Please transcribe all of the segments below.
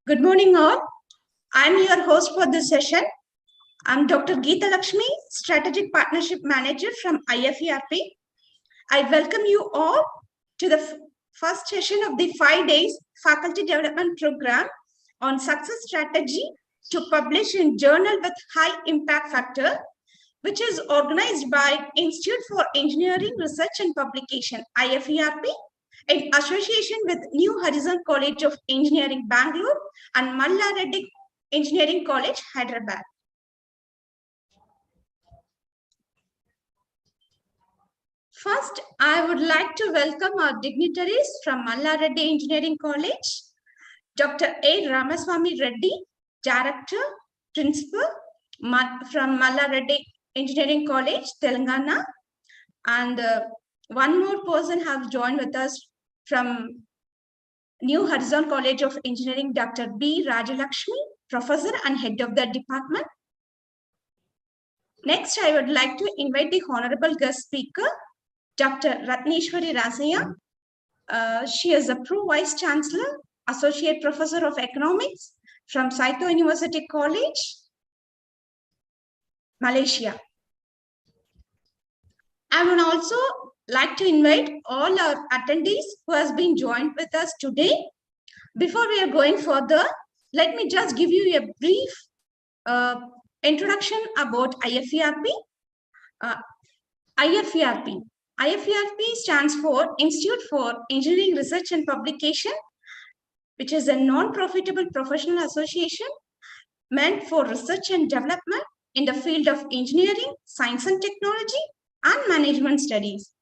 Good morning, all. I'm your host for this session. I'm Dr. Geeta Lakshmi, Strategic Partnership Manager from IFERP. I welcome you all to the first session of the 5 days Faculty Development Program on Success Strategy to publish in Journal with High Impact Factor, which is organized by Institute for Engineering Research and Publication, IFERP, in association with New Horizon College of Engineering, Bangalore, and Malla Reddy Engineering College, Hyderabad. First, I would like to welcome our dignitaries from Malla Reddy Engineering College, Dr. A. Ramaswamy Reddy, Director, Principal from Malla Reddy Engineering College, Telangana, and one more person has joined with us from New Horizon College of Engineering, Dr. B. Rajalakshmi, Professor and Head of the Department. Next, I would like to invite the Honorable Guest Speaker, Dr. Ratneswary Rasiah. She is a Pro-Vice-chancellor, Associate Professor of Economics from Saito University College, Malaysia. I would also like to invite all our attendees who has been joined with us today. Before we are going further, let me just give you a brief introduction about IFERP. IFERP stands for Institute for Engineering Research and Publication, which is a non-profitable professional association meant for research and development in the field of engineering, science and technology, and management studies.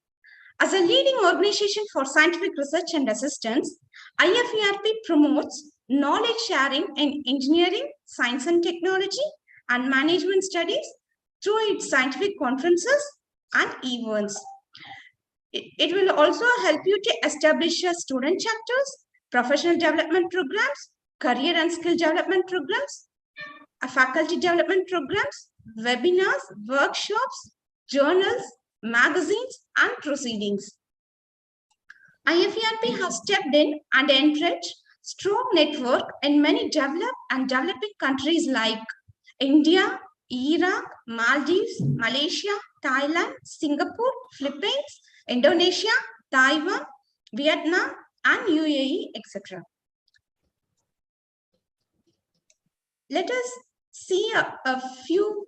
As a leading organization for scientific research and assistance, IFERP promotes knowledge sharing in engineering, science and technology, and management studies through its scientific conferences and events. It will also help you to establish student chapters, professional development programs, career and skill development programs, faculty development programs, webinars, workshops, journals, magazines, and proceedings. IFERP has stepped in and encouraged strong network in many developed and developing countries like India, Iraq, Maldives, Malaysia, Thailand, Singapore, Philippines, Indonesia, Taiwan, Vietnam, and UAE, etc. Let us see a few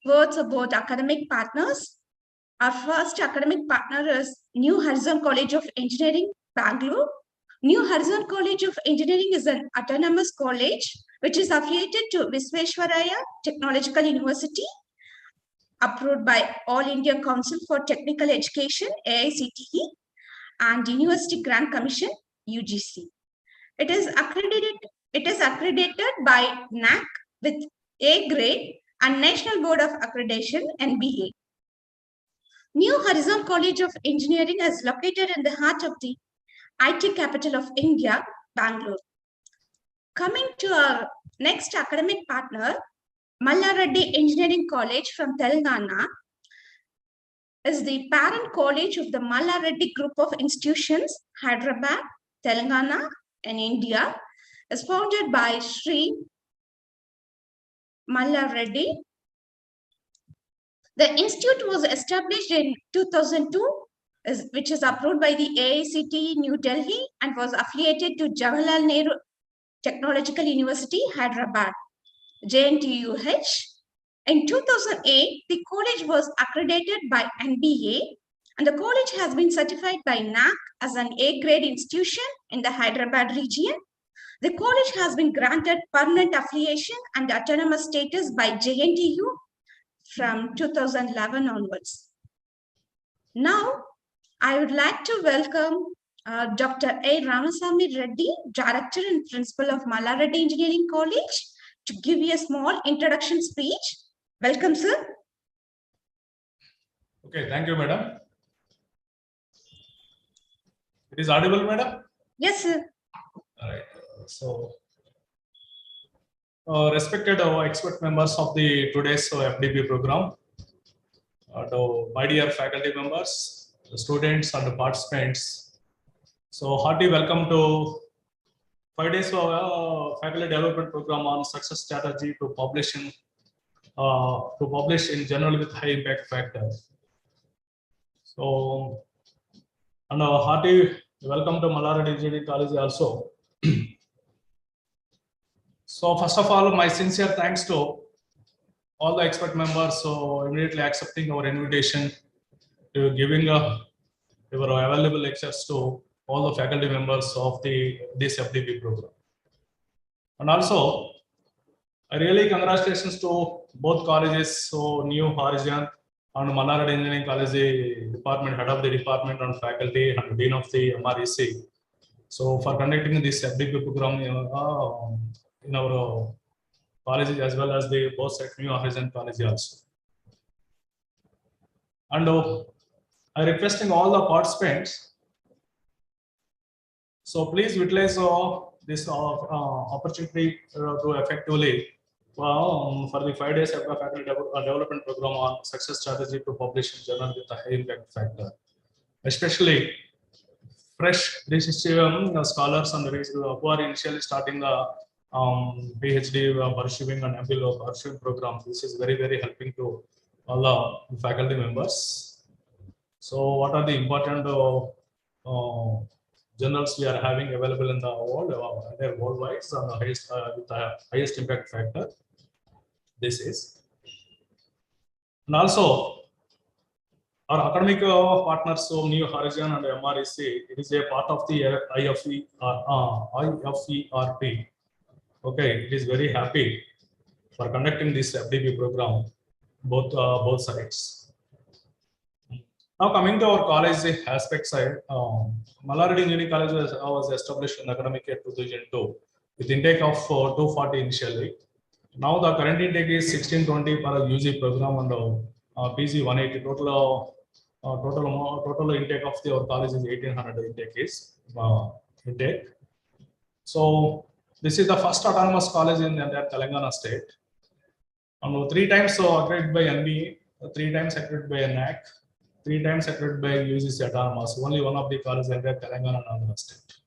words about academic partners. Our first academic partner is New Horizon College of Engineering, Bangalore. New Horizon College of Engineering is an autonomous college which is affiliated to Vice-chancellor Technological University, approved by All India Council for Technical Education, AICTE, and University Grant Commission, UGC. It is accredited by NAC with A grade and National Board of Accreditation, NBA. New Horizon College of Engineering is located in the heart of the IT capital of India, Bangalore. Coming to our next academic partner, Malla Reddy Engineering College from Telangana is the parent college of the Malla Reddy Group of Institutions, Hyderabad, Telangana, and India, is founded by Sri Malla Reddy. The institute was established in 2002, which is approved by the AICTE New Delhi and was affiliated to Jawaharlal Nehru Technological University, Hyderabad, JNTUH. In 2008, the college was accredited by NBA, and the college has been certified by NAC as an A-grade institution in the Hyderabad region. The college has been granted permanent affiliation and autonomous status by JNTU from 2011 onwards. Now, I would like to welcome Dr. A. Ramaswamy Reddy, Director and Principal of Malla Reddy Engineering College, to give you a small introduction speech. Welcome, sir. Okay, thank you, madam. It is audible, madam? Yes, sir. All right. So, respected expert members of the today's FDP program, my dear faculty members, the students and the participants. So, hearty welcome to 5 days faculty development program on success strategy to publish in journal with high impact factor. So, and hearty welcome to Malla Engineering College also. So first of all, my sincere thanks to all the expert members so immediately accepting our invitation to giving your available lectures to all the faculty members of this FDP program. And also, I really congratulations to both colleges, so New Horizon and Malla Engineering College department, head of the department and faculty and dean of the MREC. So for conducting this FDP program in our colleges as well as the both at New Horizon College also. And I requesting all the participants. So please utilize this opportunity to effectively for the 5 days of the faculty development program on success strategy to publish in journal with a high impact factor. Especially fresh research scholars and who are initially starting the PhD pursuing and MPhil pursuing programs. This is very, very helping to all the faculty members. So what are the important journals we are having available in the world, they're worldwide, on the highest, with the highest impact factor. This is. And also, our academic partners, so New Horizon and MREC, it is a part of the IFERP. Okay, it is very happy for conducting this FDP program, both sides. Now coming to our college aspect side, Malla Engineering College was established in academic year 2002 with intake of 240 initially. Now the current intake is 1620 per UG program and PG 180. Total intake of our college is 1800 intake is intake. So this is the first autonomous college in the entire Telangana state. And 3 times accredited by NBA, 3 times accredited by NAC, 3 times accredited by UGC autonomous. Only one of the colleges in Telangana and Andhra state.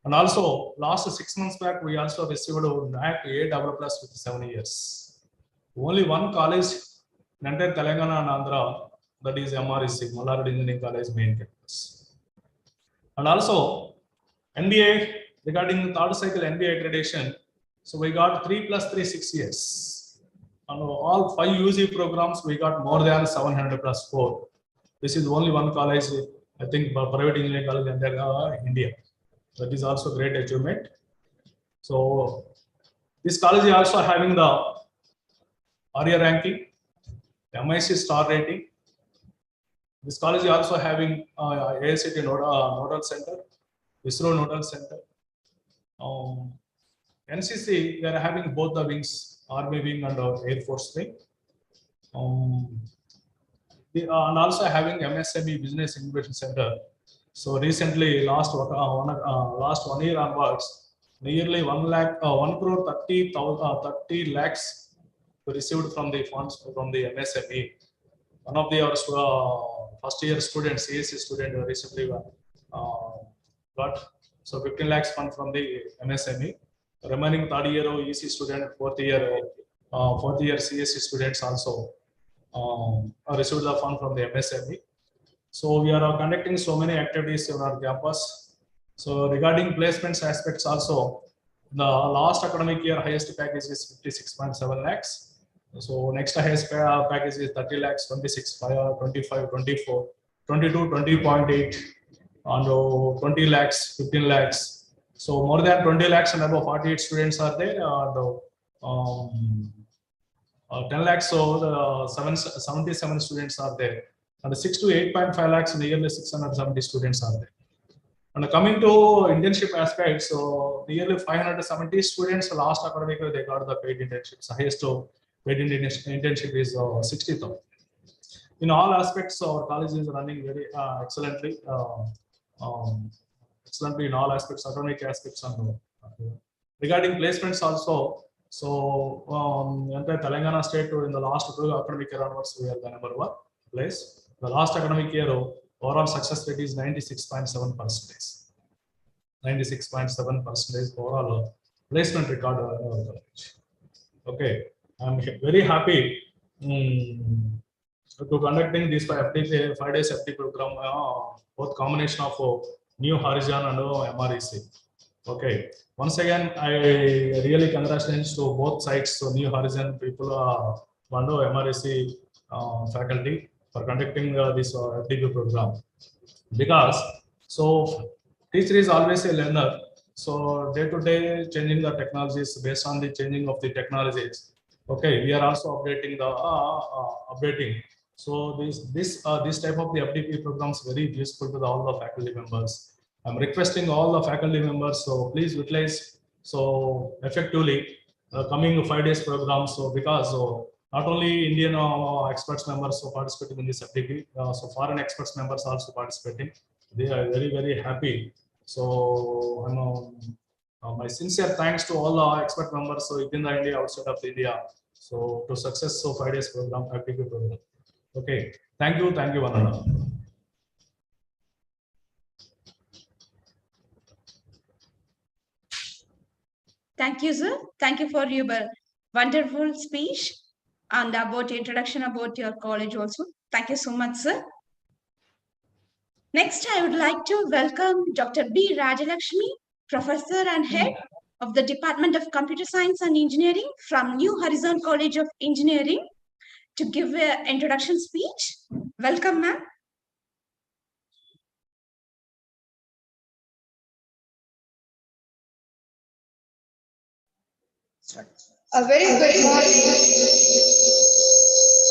And also, last 6 months back, we also received a NAC A++ with 7 years. Only one college in entire Telangana and Andhra, that is MREC, Malla Engineering College main campus. And also, NBA, regarding the third cycle NBA accreditation, so we got 3 + 3 6 years. And all 5 UG programs, we got more than 700 + 4. This is only one college, I think, private engineering college in India. That is also great achievement. So this college is also having the ARIA ranking, MIC star rating. This college is also having AICT nodal center, ISRO nodal center. NCC, we are having both the wings, Army wing and Air Force wing. And also having MSME Business Innovation Center. So recently, last 1 year onwards, nearly 1 crore 30 lakhs received from the funds from the MSME. One of our first year students, CSC student, recently got 15 lakhs fund from the MSME. Remaining third year EC student, fourth year CSC students also received the fund from the MSME. So we are conducting so many activities on our campus. So regarding placements aspects also, the last academic year highest package is 56.7 lakhs. So next highest package is 30 lakhs, 26, 25, 24, 22, 20.8, and 20 lakhs, 15 lakhs. So more than 20 lakhs and above 48 students are there. 10 lakhs, so 77 students are there. And 6 to 8.5 lakhs, nearly 670 students are there. And coming to internship aspects, so nearly 570 students last academic year they got the paid internships. Highest paid internship is 60,000. In all aspects, our college is running very excellently. Excellently in all aspects, academic aspects. And regarding placements also, so entire Telangana state in the last 2 academic year onwards, we are the number 1 place. The last academic year, overall success rate is 96.7%. 96.7% overall placement record in our college. Okay, I'm very happy to conducting this 5 days FD program, both combination of New Horizon and MREC. Okay, once again, I really congratulations to both sides, so New Horizon people, Bando MREC faculty for conducting this FDP program. Because so teacher is always a learner, so day to day changing the technologies based on the changing of the technologies. Okay, we are also updating the updating. So this type of the FDP programs very useful to all the faculty members. I'm requesting all the faculty members, so please utilize so effectively coming 5 days program. So because not only Indian experts members so participating in this FDP, so foreign experts members also participating. They are very happy. So I'm my sincere thanks to all the expert members so within the India, outside of India. So to success so 5 days program, FDP program. Okay, thank you, Vandana. Thank you, sir. Thank you for your wonderful speech and about introduction about your college also. Thank you so much, sir. Next, I would like to welcome Dr. B. Rajalakshmi, Professor and Head of the Department of Computer Science and Engineering from New Horizon College of Engineering to give an introduction speech. Welcome, ma'am. A very good morning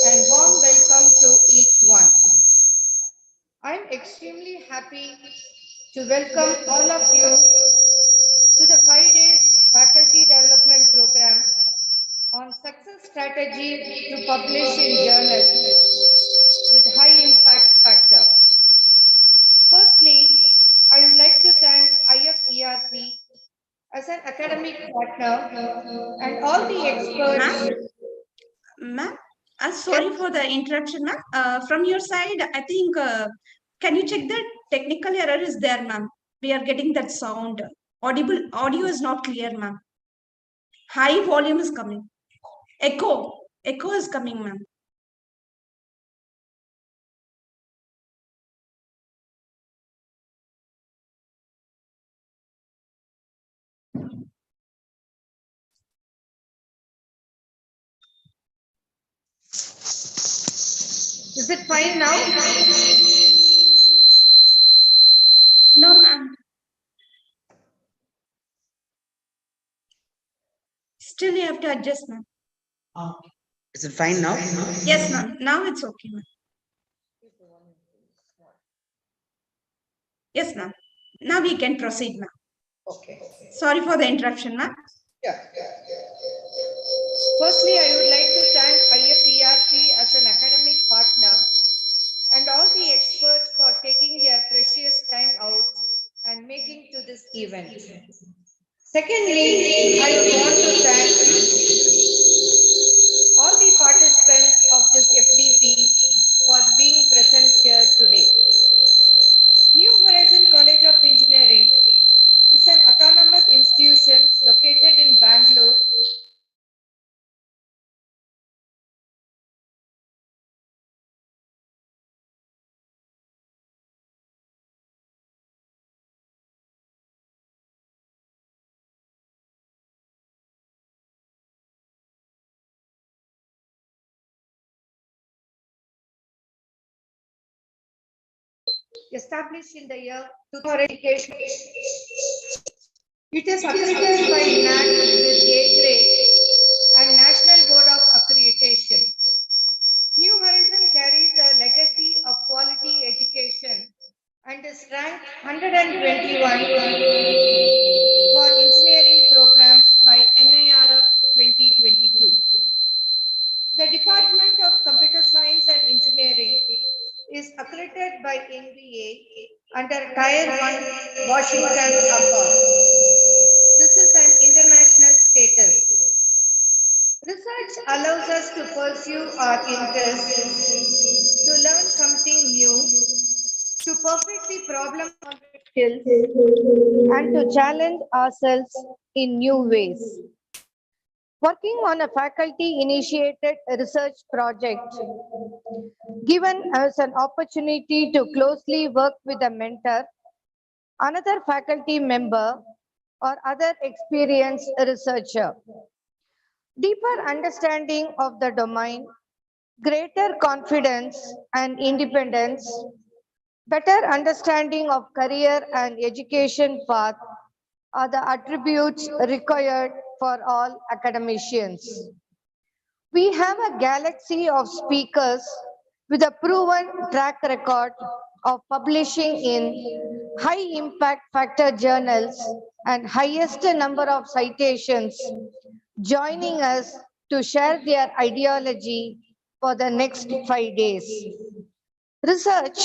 and warm welcome to each one. I'm extremely happy to welcome all of you to the 5 days faculty development program on success strategy to publish in journal with high impact factor. Firstly, I would like to thank IFERP as an academic partner and all the experts. Ma'am, sorry for the interruption, ma'am. From your side, I think, can you check that technical error is there, ma'am? We are getting that sound. Audio is not clear, ma'am. High volume is coming. Echo is coming, ma'am. Is it fine now? No, ma'am. Still, you have to adjust, ma'am. Is it fine now? Yes, ma'am. Now it's okay, ma'am. Yes, ma'am. Now we can proceed, ma'am. Okay. Sorry for the interruption, ma'am. Yeah. Firstly, I would like to thank IFERP as an academic partner and all the experts for taking their precious time out and making to this event. Secondly, I want to thank all the participants of this FDP for being present here today. New Horizon College of Engineering is an autonomous institution located in Bangalore. Established in the year 2000. It is accredited by NAC with A grade and National Board of Accreditation. New Horizon carries a legacy of quality education and is ranked 121 for engineering programs by NIRF 2022. The Department of Computer Science and Engineering is accredited by NBA under Tier 1 Washington Accord. This is an international status. Research allows us to pursue our interests, to learn something new, to perfect the problem skills and to challenge ourselves in new ways. Working on a faculty-initiated research project, given us an opportunity to closely work with a mentor, another faculty member, or other experienced researcher. Deeper understanding of the domain, greater confidence and independence, better understanding of career and education path are the attributes required for all academicians. We have a galaxy of speakers with a proven track record of publishing in high impact factor journals and highest number of citations, joining us to share their ideology for the next 5 days. Research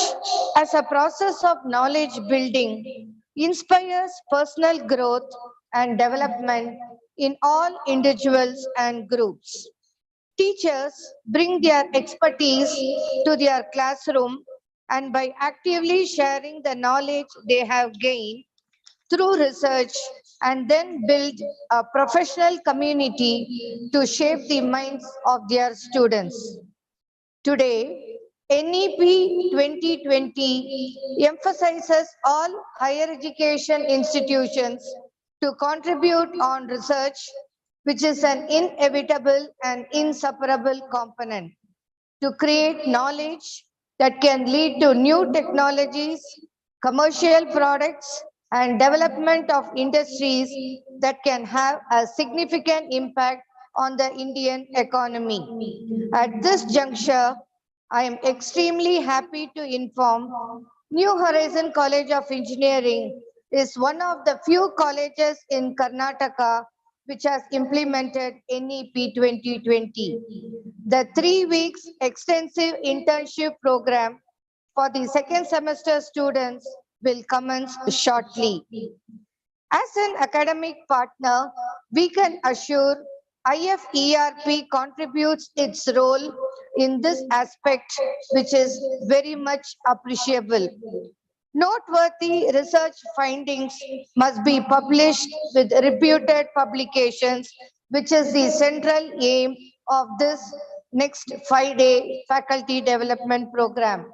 as a process of knowledge building inspires personal growth and development in all individuals and groups. Teachers bring their expertise to their classroom, and by actively sharing the knowledge they have gained through research and then build a professional community to shape the minds of their students. Today, NEP 2020 emphasizes all higher education institutions to contribute on research, which is an inevitable and inseparable component to create knowledge that can lead to new technologies, commercial products, and development of industries that can have a significant impact on the Indian economy. At this juncture, I am extremely happy to inform New Horizon College of Engineering is one of the few colleges in Karnataka which has implemented NEP 2020. The 3 weeks extensive internship program for the second semester students will commence shortly. As an academic partner, we can assure IFERP contributes its role in this aspect, which is very much appreciable. Noteworthy research findings must be published with reputed publications, which is the central aim of this next 5-day faculty development program.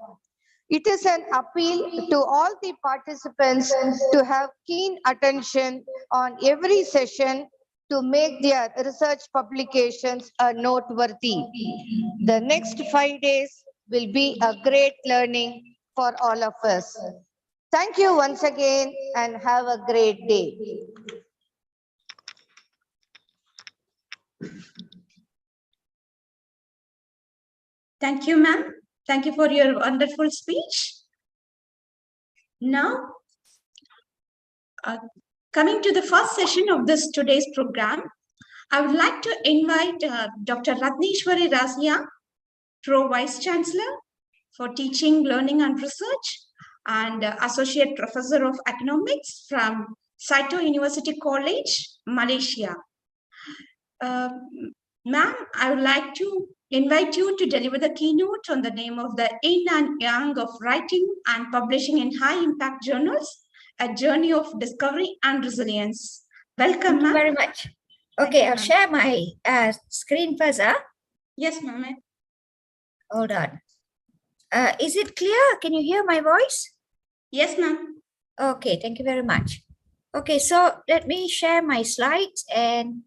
It is an appeal to all the participants to have keen attention on every session to make their research publications noteworthy. The next 5 days will be a great learning for all of us. Thank you once again and have a great day. Thank you, ma'am. Thank you for your wonderful speech. Now, coming to the first session of this today's program, I would like to invite Dr. Ratneswary Rasiah, Pro Vice-chancellor for Teaching, Learning and Research and Associate Professor of Economics from Saito University College, Malaysia. Ma'am, I would like to invite you to deliver the keynote on the name of the yin and yang of writing and publishing in high-impact journals, a journey of discovery and resilience. Welcome, ma'am. Thank you very much. Okay, I'll share my screen first. Yes, ma'am. Hold on. Is it clear? Can you hear my voice? Yes, ma'am. Okay, thank you very much. Okay, so let me share my slides and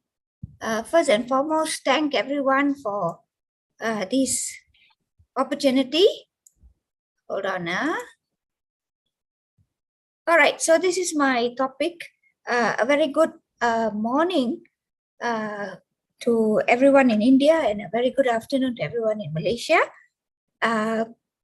first and foremost, thank everyone for this opportunity. Hold on. All right, so this is my topic. A very good morning to everyone in India and a very good afternoon to everyone in Malaysia.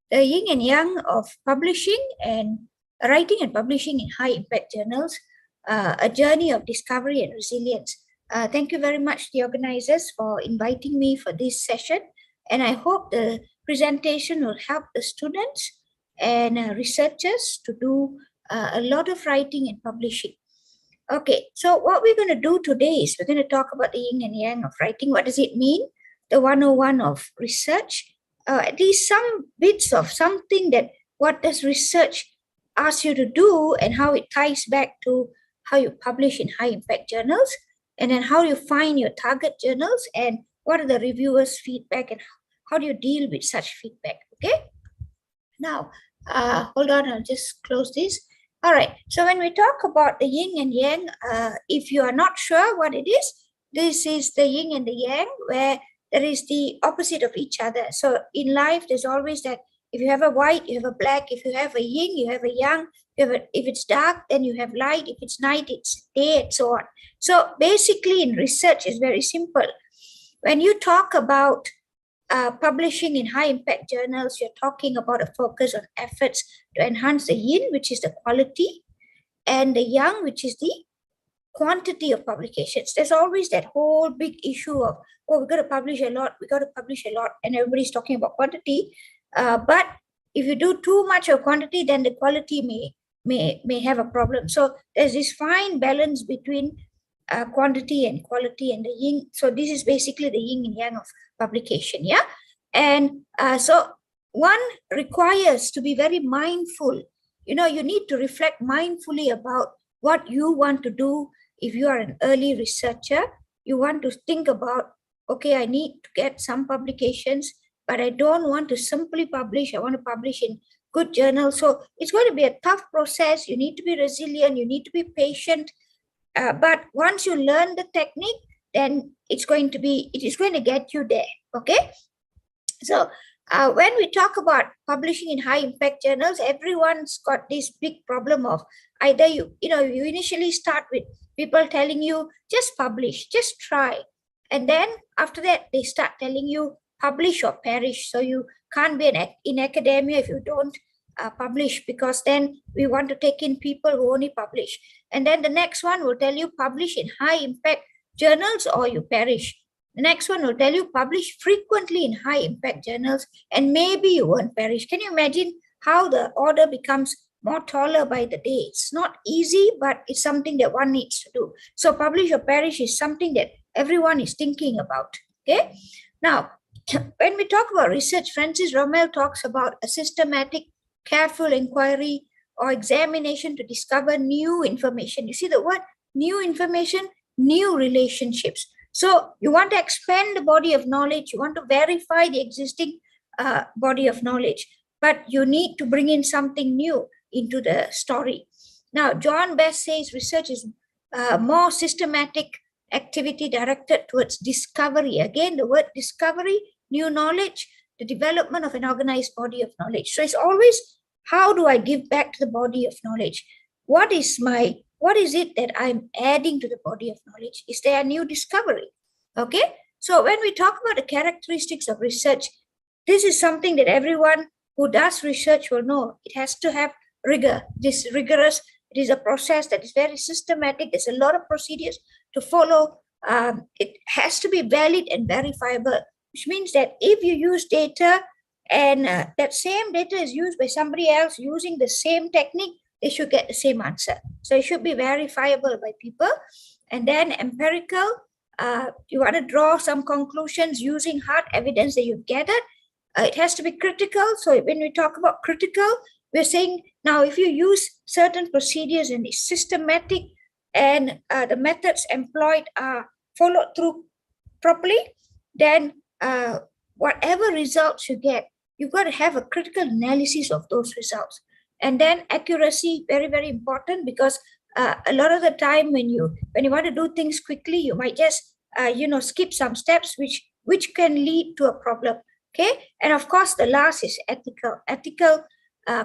The yin and yang of publishing and writing and publishing in high impact journals, a journey of discovery and resilience. Thank you very much, the organizers, for inviting me for this session. And I hope the presentation will help the students and researchers to do a lot of writing and publishing. Okay, so what we're going to do today is we're going to talk about the yin and yang of writing. What does it mean? The 101 of research, at least some bits of something that what does research ask you to do and how it ties back to how you publish in high impact journals, and then how you find your target journals and what are the reviewers' feedback and how do you deal with such feedback, okay? Now, hold on, I'll just close this. All right, so when we talk about the yin and yang, if you are not sure what it is, this is the yin and the yang, where there is the opposite of each other. So in life, there's always that if you have a white, you have a black. If you have a yin, you have a yang. If it's dark, then you have light. If it's night, it's day, and so on. So basically in research, it's very simple. When you talk about publishing in high impact journals, you're talking about a focus on efforts to enhance the yin, which is the quality, and the yang, which is the quantity of publications. There's always that whole big issue of, oh, we've got to publish a lot, and everybody's talking about quantity. But if you do too much of quantity, then the quality may have a problem. So there's this fine balance between quantity and quality and the yin. So this is basically the yin and yang of publication, yeah? And so one requires to be very mindful. You know, you need to reflect mindfully about what you want to do. If you are an early researcher, you want to think about, okay, I need to get some publications, but I don't want to simply publish. I want to publish in good journals. So it's going to be a tough process. You need to be resilient. You need to be patient. But once you learn the technique, then it is going to get you there. Okay. So when we talk about publishing in high impact journals, everyone's got this big problem of either you initially start with people telling you just publish, just try. And then after that, they start telling you publish or perish. So you can't be in academia if you don't publish, because then we want to take in people who only publish. And then the next one will tell you publish in high impact journals or you perish. The next one will tell you publish frequently in high impact journals and maybe you won't perish. Can you imagine how the order becomes more taller by the day? It's not easy, but it's something that one needs to do. So publish or perish is something that everyone is thinking about. Okay. Now, when we talk about research, Francis Rommel talks about a systematic, careful inquiry or examination to discover new information. You see the word new information, new relationships. So you want to expand the body of knowledge, you want to verify the existing body of knowledge, but you need to bring in something new into the story. Now, John Best says research is more systematic activity directed towards discovery. Again, the word discovery, new knowledge, the development of an organized body of knowledge. So it's always, how do I give back to the body of knowledge? What is it that I'm adding to the body of knowledge? Is there a new discovery? Okay. So when we talk about the characteristics of research, this is something that everyone who does research will know. It has to have rigor. This rigorous, it is a process that is very systematic. There's a lot of procedures to follow. It has to be valid and verifiable, which means that if you use data and that same data is used by somebody else using the same technique, they should get the same answer. So it should be verifiable by people. And then empirical, you want to draw some conclusions using hard evidence that you've gathered. It has to be critical. So when we talk about critical, we're saying now if you use certain procedures and it's systematic and the methods employed are followed through properly, then whatever results you get, you've got to have a critical analysis of those results. And then accuracy, very, very important, because a lot of the time when you want to do things quickly, you might just skip some steps which can lead to a problem. Okay. And of course, the last is ethical. Ethical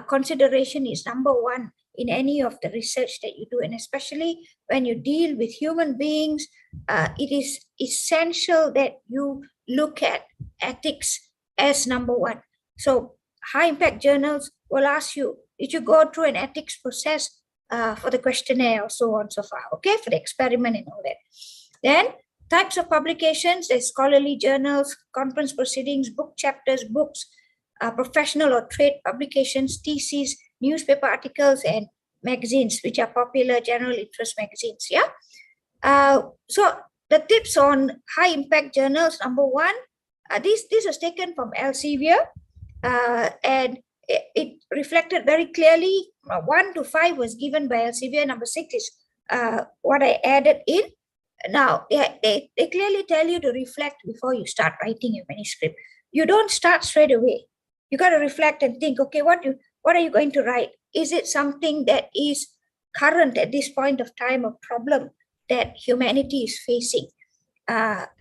consideration is number one in any of the research that you do. And especially when you deal with human beings, it is essential that you look at ethics as number one. So high impact journals will ask you, did you go through an ethics process for the questionnaire or so on so far, okay, for the experiment and all that. Then types of publications, there's scholarly journals, conference proceedings, book chapters, books, professional or trade publications, theses, newspaper articles, and magazines, which are popular general interest magazines, yeah? So the tips on high impact journals, number one, this was taken from Elsevier, and it reflected very clearly. 1 to 5 was given by Elsevier. Number 6 is what I added in. Now, they clearly tell you to reflect before you start writing your manuscript. You don't start straight away. You got to reflect and think, okay, what are you going to write? Is it something that is current at this point of time, a problem that humanity is facing?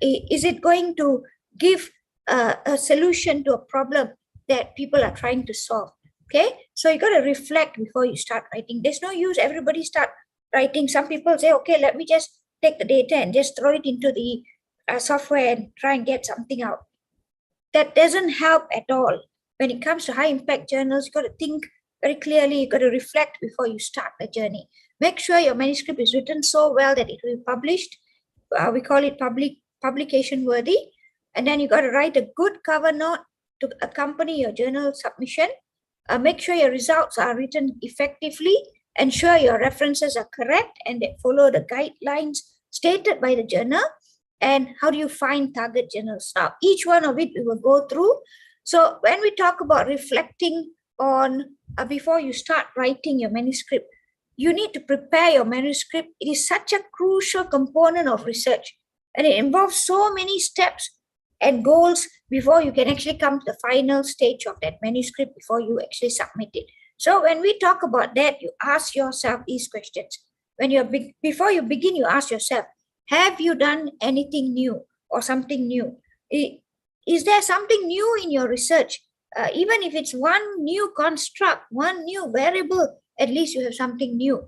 Is it going to give a solution to a problem that people are trying to solve? Okay, so you got to reflect before you start writing. There's no use everybody start writing. Some people say, okay, let me just take the data and just throw it into the software and try and get something out. That doesn't help at all. When it comes to high impact journals, you got to think very clearly. You got to reflect before you start the journey. Make sure your manuscript is written so well that it will be published. We call it publication worthy. And then you got to write a good cover note to accompany your journal submission. Make sure your results are written effectively. Ensure your references are correct and they follow the guidelines stated by the journal. And how do you find target journals? Now, each one of it we will go through. So when we talk about reflecting on before you start writing your manuscript, you need to prepare your manuscript. It is such a crucial component of research, and it involves so many steps and goals before you can actually come to the final stage of that manuscript before you actually submit it. So when we talk about that, you ask yourself these questions. Before you begin, you ask yourself, have you done anything new or something new? Is there something new in your research? Even if it's one new construct, one new variable, at least you have something new.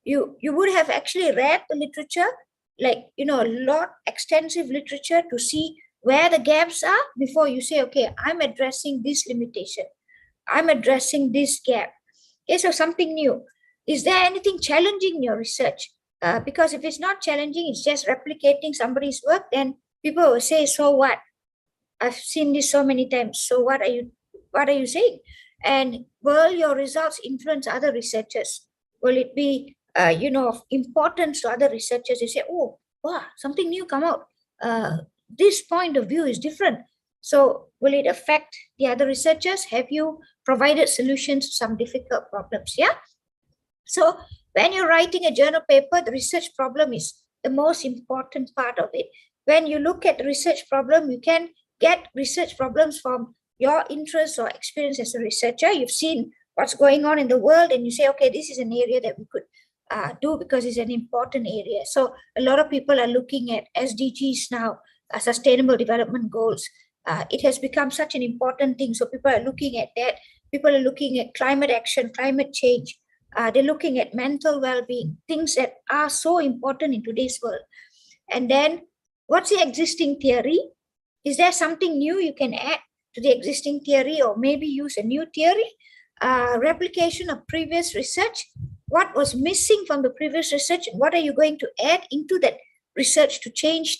You would have actually read the literature, like, a lot extensive literature to see where the gaps are before you say, okay, I'm addressing this limitation. I'm addressing this gap. Okay, so something new. Is there anything challenging in your research? Because if it's not challenging, it's just replicating somebody's work, then people will say, so what? I've seen this so many times. So what are you saying? And will your results influence other researchers? Will it be, of importance to other researchers? You say, oh, wow, something new come out. This point of view is different. So will it affect the other researchers? Have you provided solutions to some difficult problems? Yeah. So when you're writing a journal paper, the research problem is the most important part of it. When you look at the research problem, you can get research problems from your interest or experience as a researcher. You've seen what's going on in the world and you say, okay, this is an area that we could do because it's an important area. So a lot of people are looking at SDGs now, Sustainable Development Goals. It has become such an important thing. So people are looking at that. People are looking at climate action, climate change. They're looking at mental well-being, things that are so important in today's world. And then what's the existing theory? Is there something new you can add to the existing theory or maybe use a new theory? Replication of previous research. What was missing from the previous research and what are you going to add into that research to change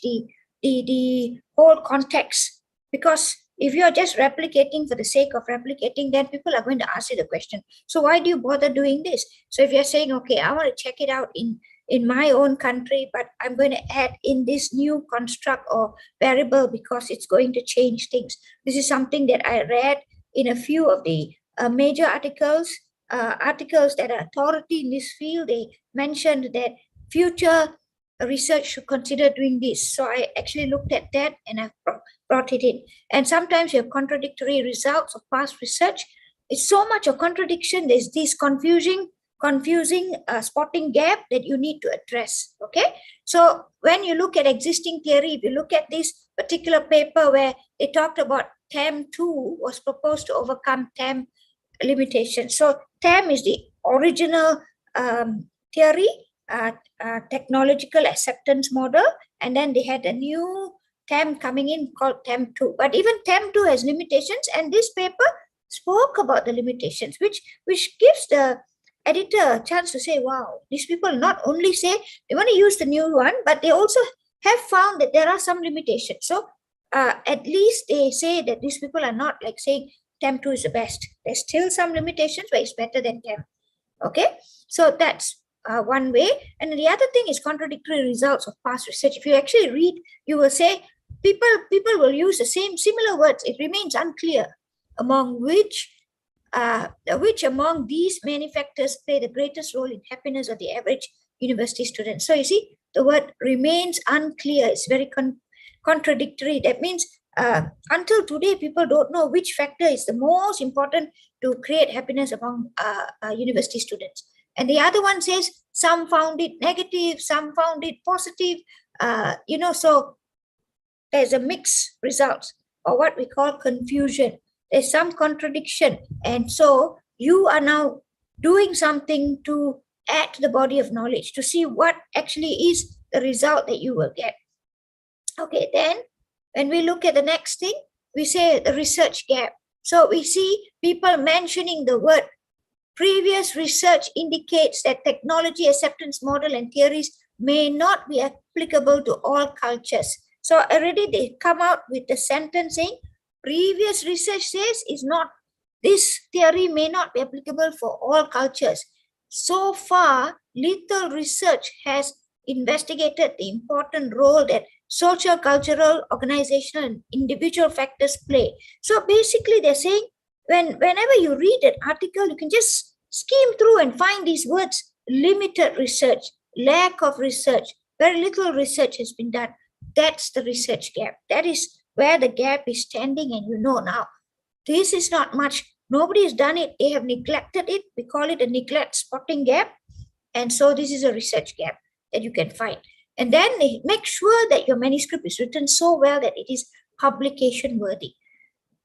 the whole context? Because if you're just replicating for the sake of replicating, then people are going to ask you the question, so why do you bother doing this? So if you're saying, okay, I want to check it out in my own country, but I'm going to add in this new construct or variable because it's going to change things. This is something that I read in a few of the major articles that are authority in this field. They mentioned that future research should consider doing this. So I actually looked at that and I've brought it in. And sometimes you have contradictory results of past research. It's so much of contradiction. There's this confusing spotting gap that you need to address. Okay, so when you look at existing theory, if you look at this particular paper where they talked about TAM2 was proposed to overcome TAM limitations. So TAM is the original theory, technological acceptance model, and then they had a new TAM coming in called TAM2. But even TAM2 has limitations, and this paper spoke about the limitations, which gives the editor a chance to say, wow, these people not only say they want to use the new one, but they also have found that there are some limitations. So at least they say that these people are not like saying TAM2 is the best. There's still some limitations, but it's better than TAM. Okay, so that's one way. And the other thing is contradictory results of past research. If you actually read, you will say people will use the similar words. It remains unclear among which which among these many factors play the greatest role in happiness of the average university student? So you see, the word remains unclear. It's very contradictory. That means until today, people don't know which factor is the most important to create happiness among university students. And the other one says some found it negative, some found it positive. So there's a mixed result, or what we call confusion. There's some contradiction. And so you are now doing something to add to the body of knowledge to see what actually is the result that you will get. Okay, then when we look at the next thing, we say the research gap. So we see people mentioning the word previous research indicates that technology acceptance model and theories may not be applicable to all cultures. So already they come out with the sentence saying previous research says is not, this theory may not be applicable for all cultures. So far, little research has investigated the important role that social, cultural, organizational, and individual factors play. So basically they're saying whenever you read an article, you can just skim through and find these words: limited research, lack of research, very little research has been done. That's the research gap. That is where the gap is standing, and you know now, this is not much. Nobody has done it. They have neglected it. We call it a neglect spotting gap. And so this is a research gap that you can find. And then they make sure that your manuscript is written so well that it is publication worthy.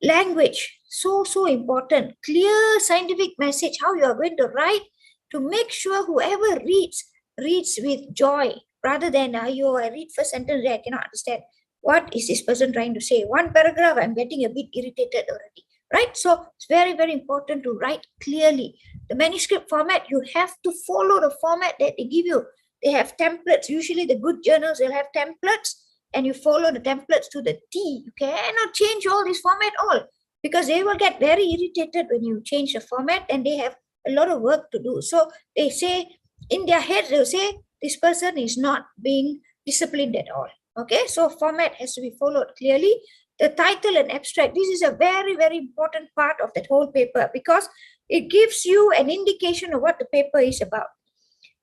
Language, so important. Clear scientific message, how you are going to write to make sure whoever reads with joy rather than, I read first sentence, I cannot understand. What is this person trying to say? One paragraph, I'm getting a bit irritated already, right? So it's very, very important to write clearly. The manuscript format, you have to follow the format that they give you. They have templates. Usually the good journals will have templates, and you follow the templates to the T. You cannot change all this format all, because they will get very irritated when you change the format, and they have a lot of work to do. So they say, in their heads, they'll say, this person is not being disciplined at all. Okay, so format has to be followed clearly. The title and abstract, this is a very, very important part of that whole paper, because it gives you an indication of what the paper is about.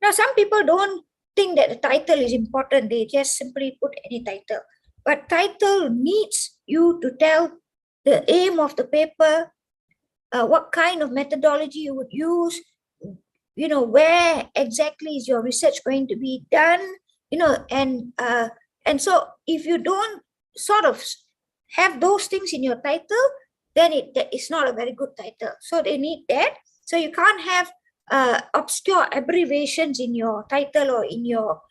Now, some people don't think that the title is important. They just simply put any title. But title needs you to tell the aim of the paper, what kind of methodology you would use, where exactly is your research going to be done, and so if you don't sort of have those things in your title, then it's not a very good title. So they need that. So you can't have obscure abbreviations in your title or in your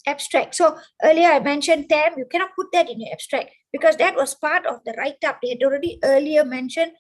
abstract. So earlier I mentioned TAM. You cannot put that in your abstract because that was part of the write-up. They had already earlier mentioned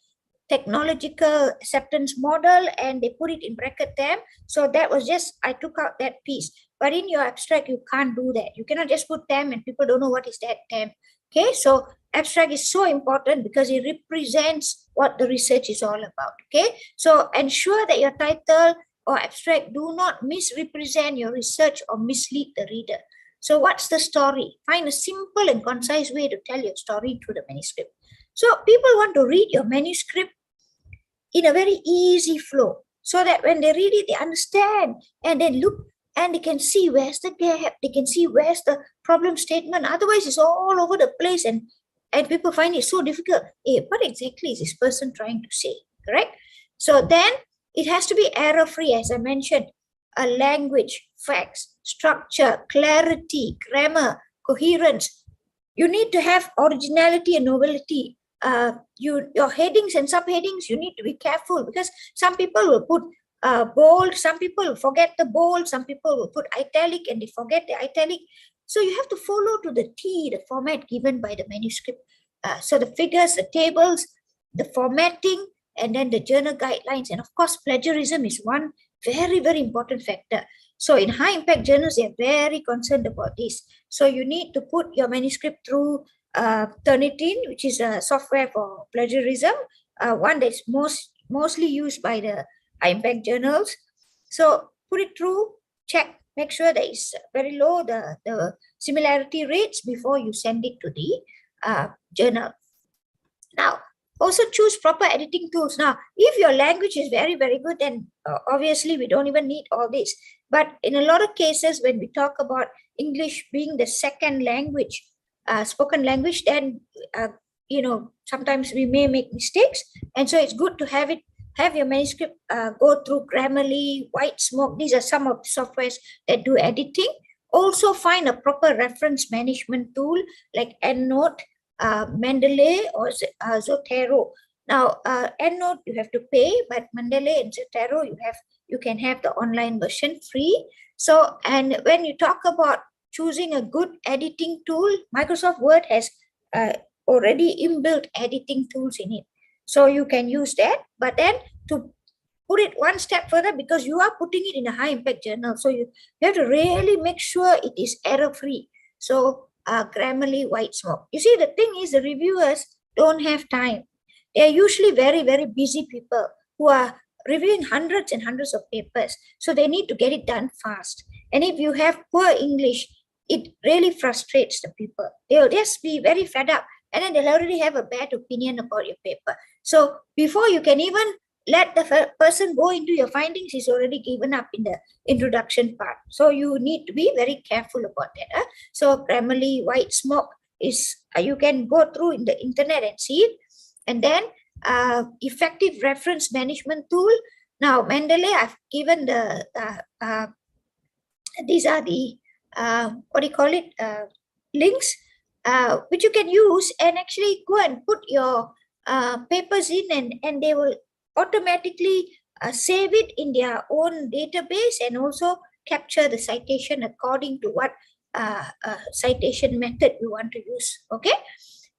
technological acceptance model, and they put it in bracket TAM. So that was just, I took out that piece. But in your abstract, you can't do that. You cannot just put TAM and people don't know what is that TAM. Okay, so abstract is so important because it represents what the research is all about. Okay, so ensure that your title or abstract do not misrepresent your research or mislead the reader. So what's the story? Find a simple and concise way to tell your story through the manuscript. So people want to read your manuscript in a very easy flow, so that when they read it, they understand and they look and they can see where's the gap, they can see where's the problem statement. Otherwise, it's all over the place and people find it so difficult. Hey, what exactly is this person trying to say, correct? So then it has to be error-free, as I mentioned. A language, facts, structure, clarity, grammar, coherence. You need to have originality and novelty. Your headings and subheadings, you need to be careful because some people will put bold, some people will forget the bold, some people will put italic and they forget the italic. So you have to follow to the T, the format given by the manuscript. So the figures, the tables, the formatting, and then the journal guidelines. And of course, plagiarism is one very, very important factor. So in high impact journals, they're very concerned about this. So you need to put your manuscript through Turnitin, which is a software for plagiarism, one that's mostly used by the high impact journals. So put it through, check, make sure that it's very low, the similarity rates before you send it to the journal. Now, Also choose proper editing tools. Now, if your language is very, very good, then obviously we don't even need all this. But in a lot of cases, when we talk about English being the second language, spoken language, then, sometimes we may make mistakes. And so it's good to have your manuscript go through Grammarly, White Smoke. These are some of the softwares that do editing. Also find a proper reference management tool like EndNote, Mendeley, or Zotero. Now, EndNote you have to pay, but Mendeley and Zotero you can have the online version free. So, and when you talk about choosing a good editing tool, Microsoft Word has already inbuilt editing tools in it. So you can use that, but then to put it one step further, because you are putting it in a high impact journal. So you have to really make sure it is error free. So Grammarly, White Smoke. You see, the thing is, the reviewers don't have time. They are usually very, very busy people who are reviewing hundreds and hundreds of papers. So they need to get it done fast. And if you have poor English, it really frustrates the people. They'll just be very fed up, and then they'll already have a bad opinion about your paper. So before you can even let the person go into your findings, he's already given up in the introduction part. So you need to be very careful about that. So Grammarly, White Smoke is, you can go through in the internet and see it. And then effective reference management tool. Now, Mendeley, I've given these are the, links, which you can use and actually go and put your papers in, and they will automatically save it in their own database and also capture the citation according to what citation method you want to use. Okay.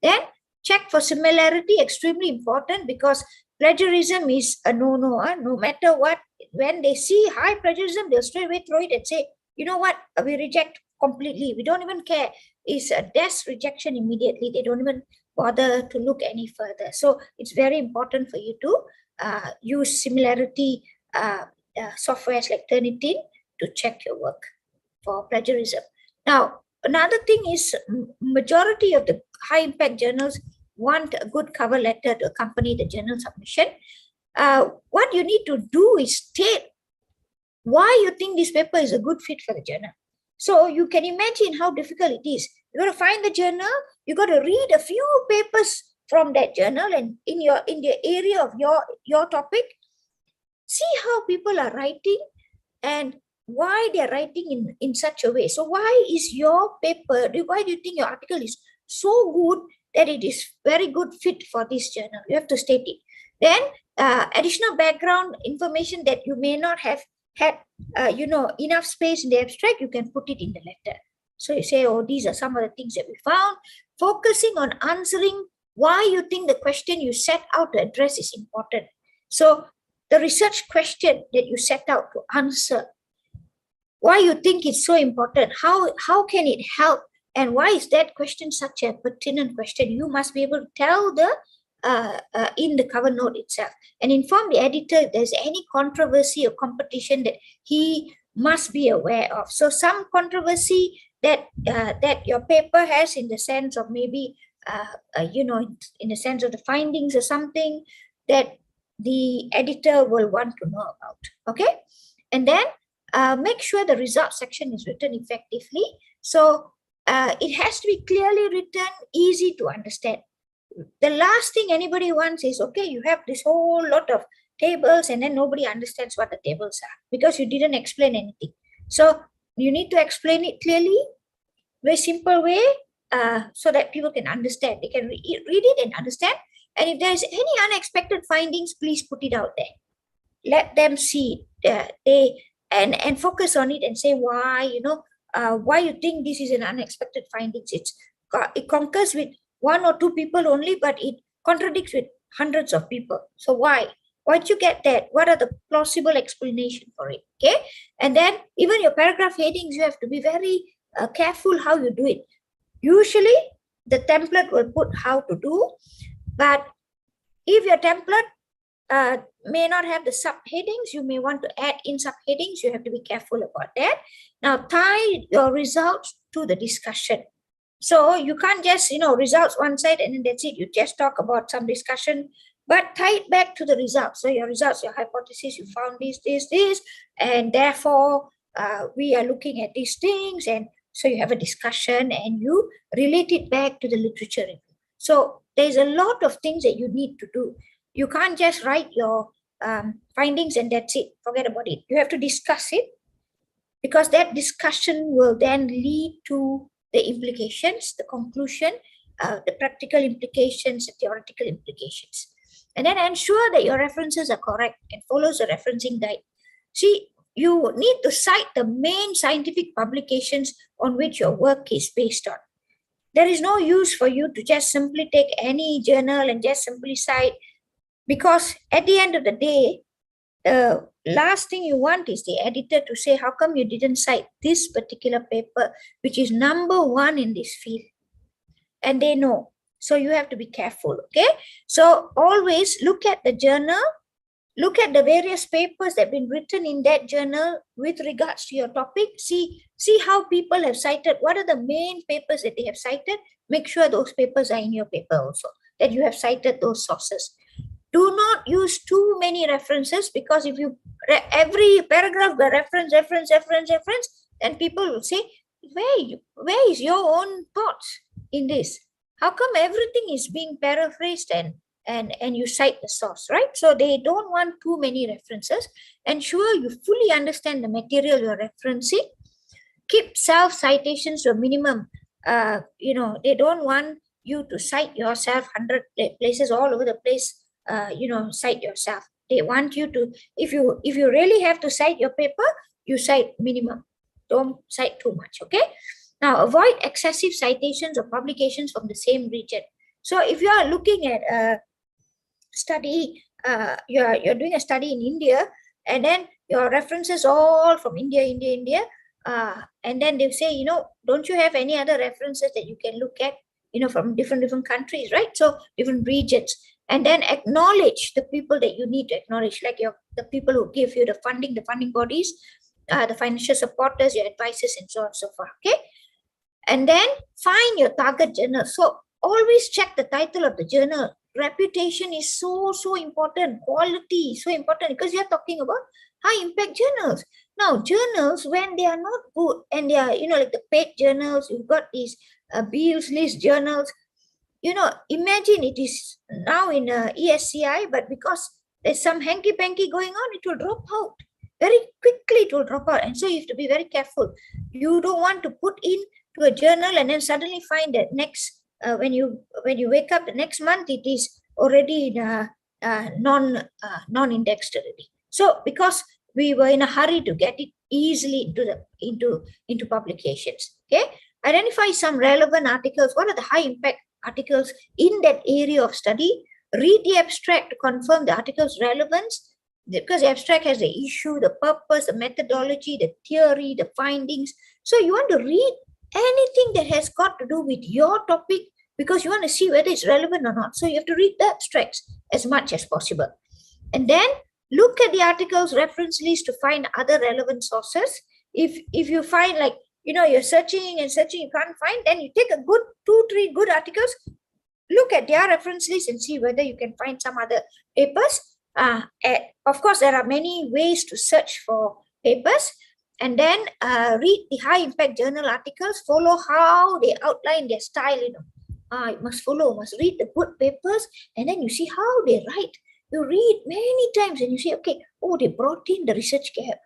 Then check for similarity, extremely important, because plagiarism is a no-no. No matter what, when they see high plagiarism, they'll straight away throw it and say, you know what, we reject completely. We don't even care. It's a desk rejection immediately. They don't even bother to look any further. So it's very important for you to use similarity softwares like Turnitin to check your work for plagiarism. Now, another thing is, majority of the high impact journals want a good cover letter to accompany the journal submission. What you need to do is state why you think this paper is a good fit for the journal. So you can imagine how difficult it is. You got to find the journal, you got to read a few papers from that journal, and in the area of your topic, see how people are writing and why they're writing in such a way. So why is your paper, why do you think your article is so good that it is very good fit for this journal? You have to state it. Then additional background information that you may not have had enough space in the abstract, you can put it in the letter. So you say, oh, these are some of the things that we found. Focusing on answering why you think the question you set out to address is important. So the research question that you set out to answer, why you think it's so important, how can it help, and why is that question such a pertinent question? You must be able to tell in the cover note itself, and inform the editor if there's any controversy or competition that he must be aware of. So some controversy that your paper has, in the sense of maybe in the sense of the findings or something that the editor will want to know about. Okay, and then make sure the results section is written effectively. So it has to be clearly written, easy to understand. The last thing anybody wants is, okay, you have this whole lot of tables and then nobody understands what the tables are because you didn't explain anything. So you need to explain it clearly, very simple way, so that people can understand. They can read it and understand. And if there's any unexpected findings, please put it out there. Let them see it. And focus on it and say why, why you think this is an unexpected findings. It concurs with one or two people only, but it contradicts with hundreds of people. So why? Why'd you get that? What are the plausible explanation for it? Okay. And then even your paragraph headings, you have to be very careful how you do it. Usually the template will put how to do, but if your template may not have the subheadings, you may want to add in subheadings. You have to be careful about that. Now tie your results to the discussion. So you can't just, results one side and then that's it. You just talk about some discussion, but tie it back to the results. So your results, your hypothesis, you found this, and therefore we are looking at these things. And so you have a discussion and you relate it back to the literature review. So there's a lot of things that you need to do. You can't just write your findings and that's it. Forget about it. You have to discuss it, because that discussion will then lead to the implications, the conclusion, the practical implications, the theoretical implications. And then ensure that your references are correct and follows the referencing guide. See, you need to cite the main scientific publications on which your work is based on. There is no use for you to just simply take any journal and just simply cite, because at the end of the day, the last thing you want is the editor to say, how come you didn't cite this particular paper, which is number one in this field? And they know. So you have to be careful, okay? So always look at the journal, look at the various papers that have been written in that journal with regards to your topic. See how people have cited, what are the main papers that they have cited. Make sure those papers are in your paper also, that you have cited those sources. Do not use too many references, because if you every paragraph the reference, then people will say, where is your own thoughts in this? How come everything is being paraphrased and you cite the source, right? So they don't want too many references. Ensure you fully understand the material you're referencing. Keep self-citations to a minimum. They don't want you to cite yourself 100 places all over the place. Cite yourself. They want you to, if you really have to cite your paper, you cite minimum. Don't cite too much, okay? Now, avoid excessive citations or publications from the same region. So if you are looking at a study, you're doing a study in India, and then your references all from India, and then they say, don't you have any other references that you can look at, from different countries, right? So different regions. And then acknowledge the people that you need to acknowledge, like the people who give you the funding bodies, the financial supporters, your advisors, and so on and so forth, okay? And then find your target journal. So always check the title of the journal. Reputation is so important. Quality is so important, because you're talking about high impact journals. Now, journals, when they are not good and they are, like the paid journals, you've got these Beals list journals, imagine it is now in ESCI, but because there's some hanky-panky going on, it will drop out. Very quickly it will drop out. And so you have to be very careful. You don't want to put in to a journal and then suddenly find that next, when you wake up the next month, it is already non-indexed already. So because we were in a hurry to get it easily into publications, okay? Identify some relevant articles. What are the high impact articles in that area of study? Read the abstract to confirm the article's relevance, because the abstract has the issue, the purpose, the methodology, the theory, the findings. So you want to read anything that has got to do with your topic, because you want to see whether it's relevant or not. So you have to read the abstracts as much as possible. And then look at the article's reference list to find other relevant sources. If you find, like, you're searching, you can't find, then you take a good 2-3 good articles, look at their reference list and see whether you can find some other papers. Of course, there are many ways to search for papers. And then read the high impact journal articles, follow how they outline their style, you must read the good papers, and then you see how they write. You read many times and you say, okay, they brought in the research gap.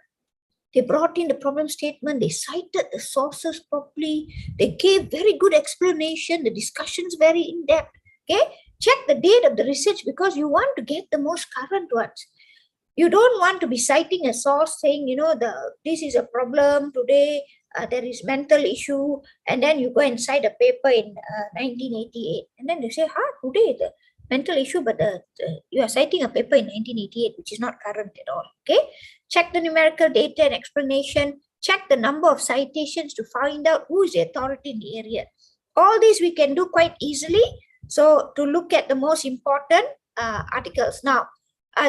They brought in the problem statement. They cited the sources properly. They gave very good explanation. The discussion's very in-depth. Okay, check the date of the research, because you want to get the most current ones. You don't want to be citing a source saying, this is a problem today, there is mental issue, and then you go and cite a paper in 1988, and then they say, today the mental issue, but you are citing a paper in 1988, which is not current at all. Okay, check the numerical data and explanation. Check the number of citations to find out who is the authority in the area. All these we can do quite easily. So to look at the most important articles. Now,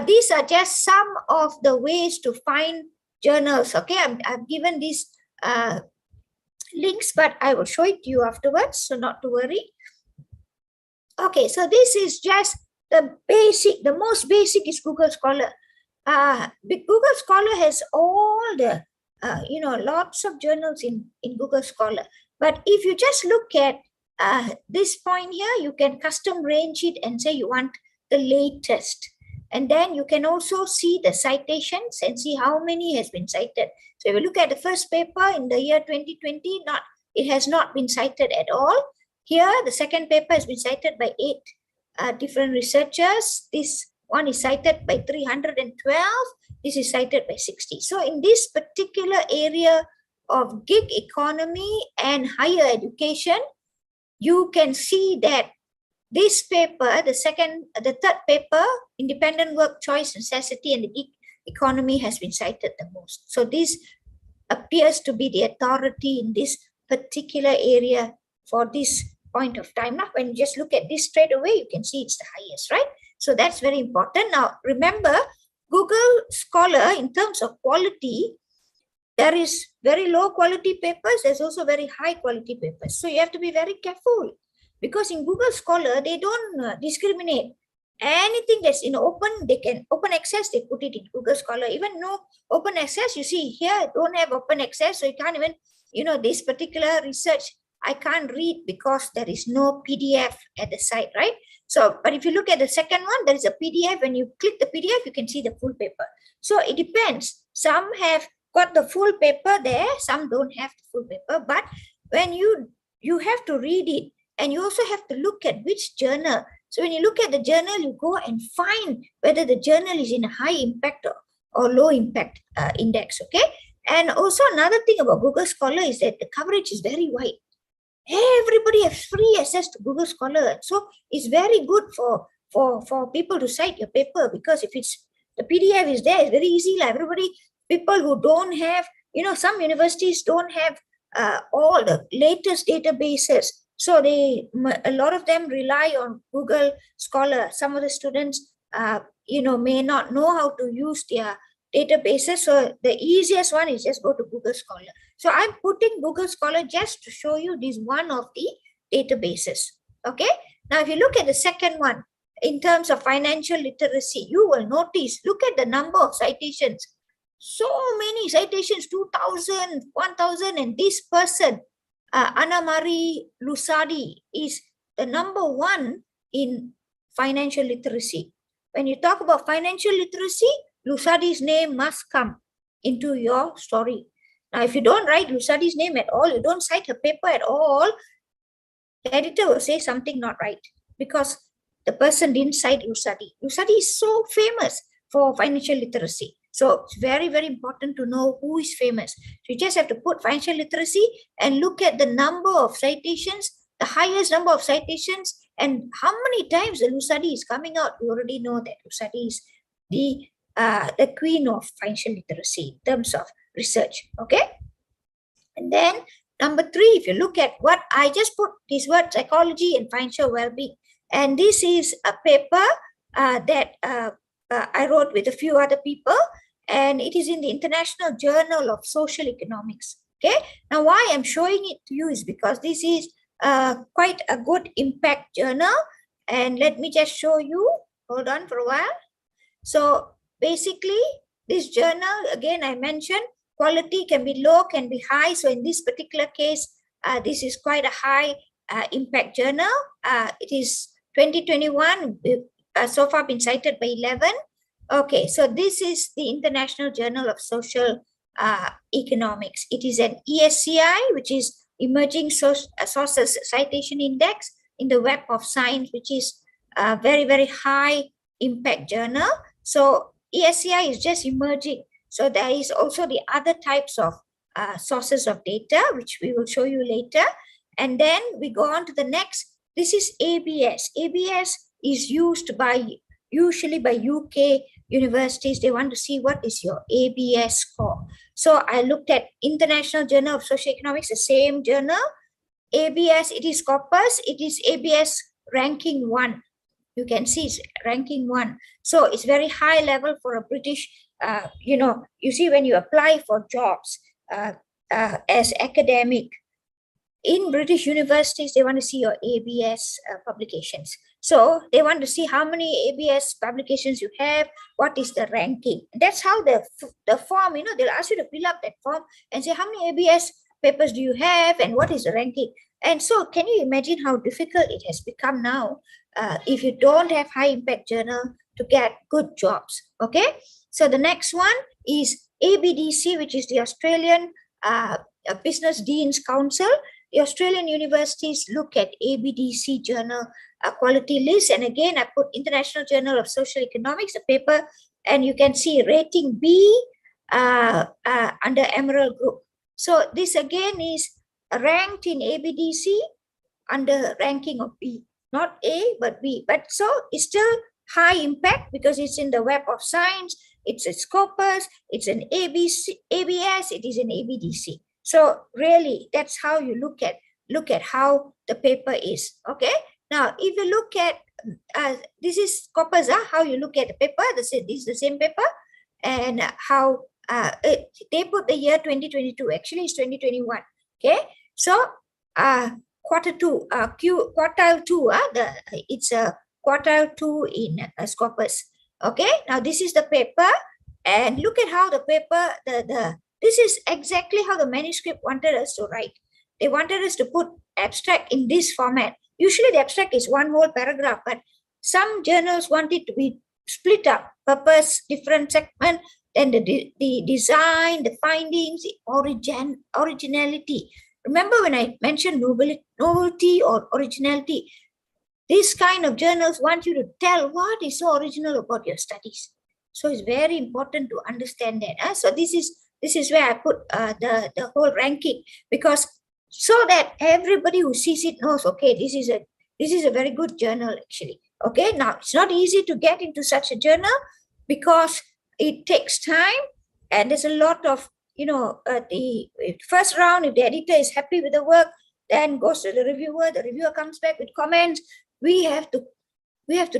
these are just some of the ways to find journals. Okay, I've given these links, but I will show it to you afterwards, so not to worry. Okay, so this is just the basic, the most basic is Google Scholar. Google Scholar has all the, lots of journals in Google Scholar. But if you just look at this point here, you can custom range it and say you want the latest. And then you can also see the citations and see how many has been cited. So if you look at the first paper in the year 2020, it has not been cited at all. Here, the second paper has been cited by 8 different researchers. This one is cited by 312. This is cited by 60. So in this particular area of gig economy and higher education, you can see that this paper, the third paper, independent work choice, necessity, and the gig economy has been cited the most. So this appears to be the authority in this particular area for this point of time. Now, when you just look at this straight away, you can see it's the highest, right? So that's very important. Now, remember, Google Scholar, in terms of quality, there is very low quality papers. There's also very high quality papers. So you have to be very careful, because in Google Scholar, they don't discriminate. Anything that's in open access, they put it in Google Scholar. Even no open access, you see here, don't have open access. So you can't even, this particular research, I can't read because there is no PDF at the site, right? So, but if you look at the second one, there is a PDF. When you click the PDF, you can see the full paper. So it depends. Some have got the full paper there, some don't have the full paper. But when you have to read it, and you also have to look at which journal. So when you look at the journal, you go and find whether the journal is in a high impact or low impact index, okay? And also another thing about Google Scholar is that the coverage is very wide. Everybody has free access to Google Scholar. So it's very good for people to cite your paper, because if it's the PDF is there, it's very easy. Like people who don't have, some universities don't have all the latest databases. So a lot of them rely on Google Scholar. Some of the students, may not know how to use their databases. So the easiest one is just go to Google Scholar. So I'm putting Google Scholar just to show you this one of the databases. Okay. Now, if you look at the second one, in terms of financial literacy, you will notice, look at the number of citations. So many citations, 2,000, 1,000, and this person, Anna Marie Lusadi, is the number one in financial literacy. When you talk about financial literacy, Lusadi's name must come into your story. Now, if you don't write Lusadi's name at all, you don't cite her paper at all, the editor will say something not right, because the person didn't cite Lusadi. Lusadi is so famous for financial literacy. So it's very, very important to know who is famous. So you just have to put financial literacy and look at the number of citations, the highest number of citations, and how many times the Lusadi is coming out. You already know that Lusadi is the queen of financial literacy in terms of research. Okay. And then number 3, if you look at what I just put this word, psychology and financial well-being. And this is a paper that I wrote with a few other people, and it is in the International Journal of Social Economics. Okay. Now, why I'm showing it to you is because this is quite a good impact journal. And let me just show you. Hold on for a while. So basically, this journal, again, I mentioned quality can be low, can be high. So in this particular case, this is quite a high impact journal. It is 2021, so far been cited by 11. Okay, so this is the International Journal of Social Economics. It is an ESCI, which is Emerging Sources Citation Index in the Web of Science, which is a very, very high impact journal. So ESCI is just emerging. So there is also the other types of sources of data, which we will show you later. And then we go on to the next. This is ABS. ABS is used usually by UK universities. They want to see what is your ABS score. So I looked at International Journal of Social Economics, the same journal. ABS, it is Corpus. It is ABS ranking 1. You can see it's ranking 1. So it's very high level for a British, you see when you apply for jobs as academic, in British universities, they want to see your ABS publications. So they want to see how many ABS publications you have, what is the ranking. That's how the form, they'll ask you to fill up that form and say how many ABS papers do you have and what is the ranking. And so can you imagine how difficult it has become now if you don't have high impact journal to get good jobs, okay? So the next one is ABDC, which is the Australian Business Deans Council. The Australian universities look at ABDC journal quality list. And again, I put International Journal of Social Economics, a paper, and you can see rating B under Emerald Group. So this again is ranked in ABDC under ranking of B, not A, but B. But so it's still high impact because it's in the Web of Science, it's a Scopus, it's an ABS, it is an ABDC. So really, that's how you look at how the paper is. Okay. Now, if you look at this is Scopus, how you look at the paper. This is the same paper, and how they put the year 2022. Actually, it's 2021. Okay. So quartile 2. It's a quartile 2 in Scopus. Okay. Now this is the paper, and look at how the paper this is exactly how the manuscript wanted us to write. They wanted us to put abstract in this format. Usually the abstract is one whole paragraph, but some journals want it to be split up, purpose, different segment, then the design, the findings, the originality. Remember when I mentioned novelty or originality, this kind of journals want you to tell what is so original about your studies. So it's very important to understand that. So this is where I put the whole ranking, because so that everybody who sees it knows, okay, this is a very good journal actually. Okay, now it's not easy to get into such a journal because it takes time, and there's a lot of, the first round, if the editor is happy with the work, then goes to the reviewer comes back with comments. We have to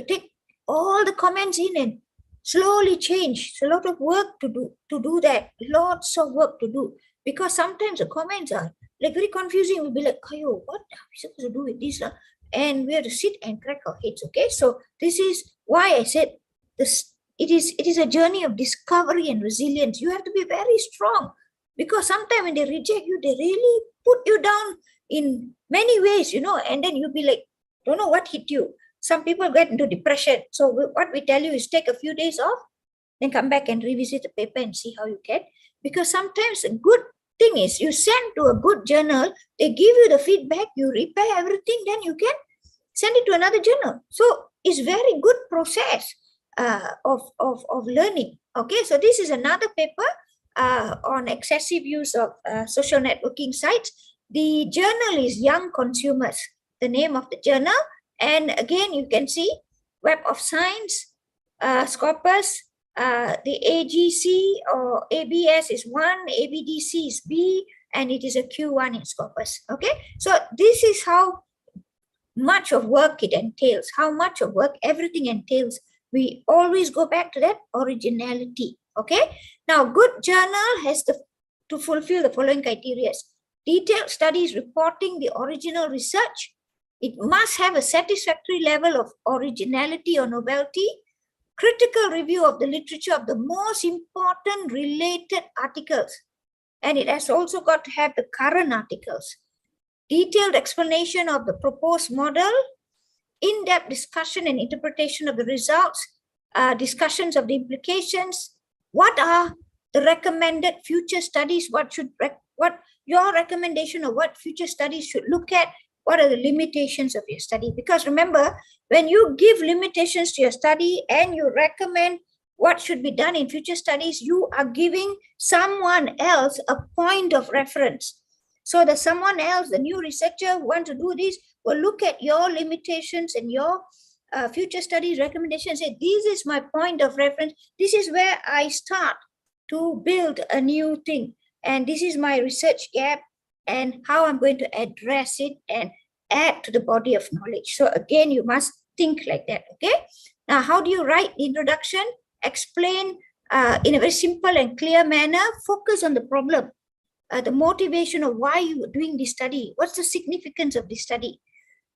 take all the comments in and slowly change. It's a lot of work to do that. Lots of work to do, because sometimes the comments are like very confusing. We'll be like, Kayo, what are we supposed to do with this? And we have to sit and crack our heads. Okay, so this is why I said this. It is a journey of discovery and resilience. You have to be very strong, because sometimes when they reject you, they really put you down in many ways, and then you'll be like, don't know what hit you. Some people get into depression. So what we tell you is take a few days off, then come back and revisit the paper and see how you get. Because sometimes a good thing is you send to a good journal, they give you the feedback, you repair everything, then you can send it to another journal. So it's very good process of learning. Okay, so this is another paper on excessive use of social networking sites. The journal is Young Consumers, the name of the journal. And again, you can see Web of Science, Scopus, the AGC or ABS is 1, ABDC is B, and it is a Q1 in Scopus. Okay, so this is how much of work it entails, how much of work everything entails. We always go back to that originality. Okay, now good journal has to fulfill the following criteria: detailed studies reporting the original research. It must have a satisfactory level of originality or novelty, critical review of the literature of the most important related articles, and it has also got to have the current articles, detailed explanation of the proposed model, in-depth discussion and interpretation of the results, discussions of the implications. What are the recommended future studies? What your recommendation of what future studies should look at? What are the limitations of your study? Because remember, when you give limitations to your study and you recommend what should be done in future studies, you are giving someone else a point of reference. So that someone else, the new researcher who wants to do this, will look at your limitations and your future studies recommendations and say, this is my point of reference. This is where I start to build a new thing. And this is my research gap and how I'm going to address it and add to the body of knowledge. So again, you must think like that, okay? Now, how do you write the introduction? Explain in a very simple and clear manner, focus on the problem. the motivation of why you are doing this study. What's the significance of this study?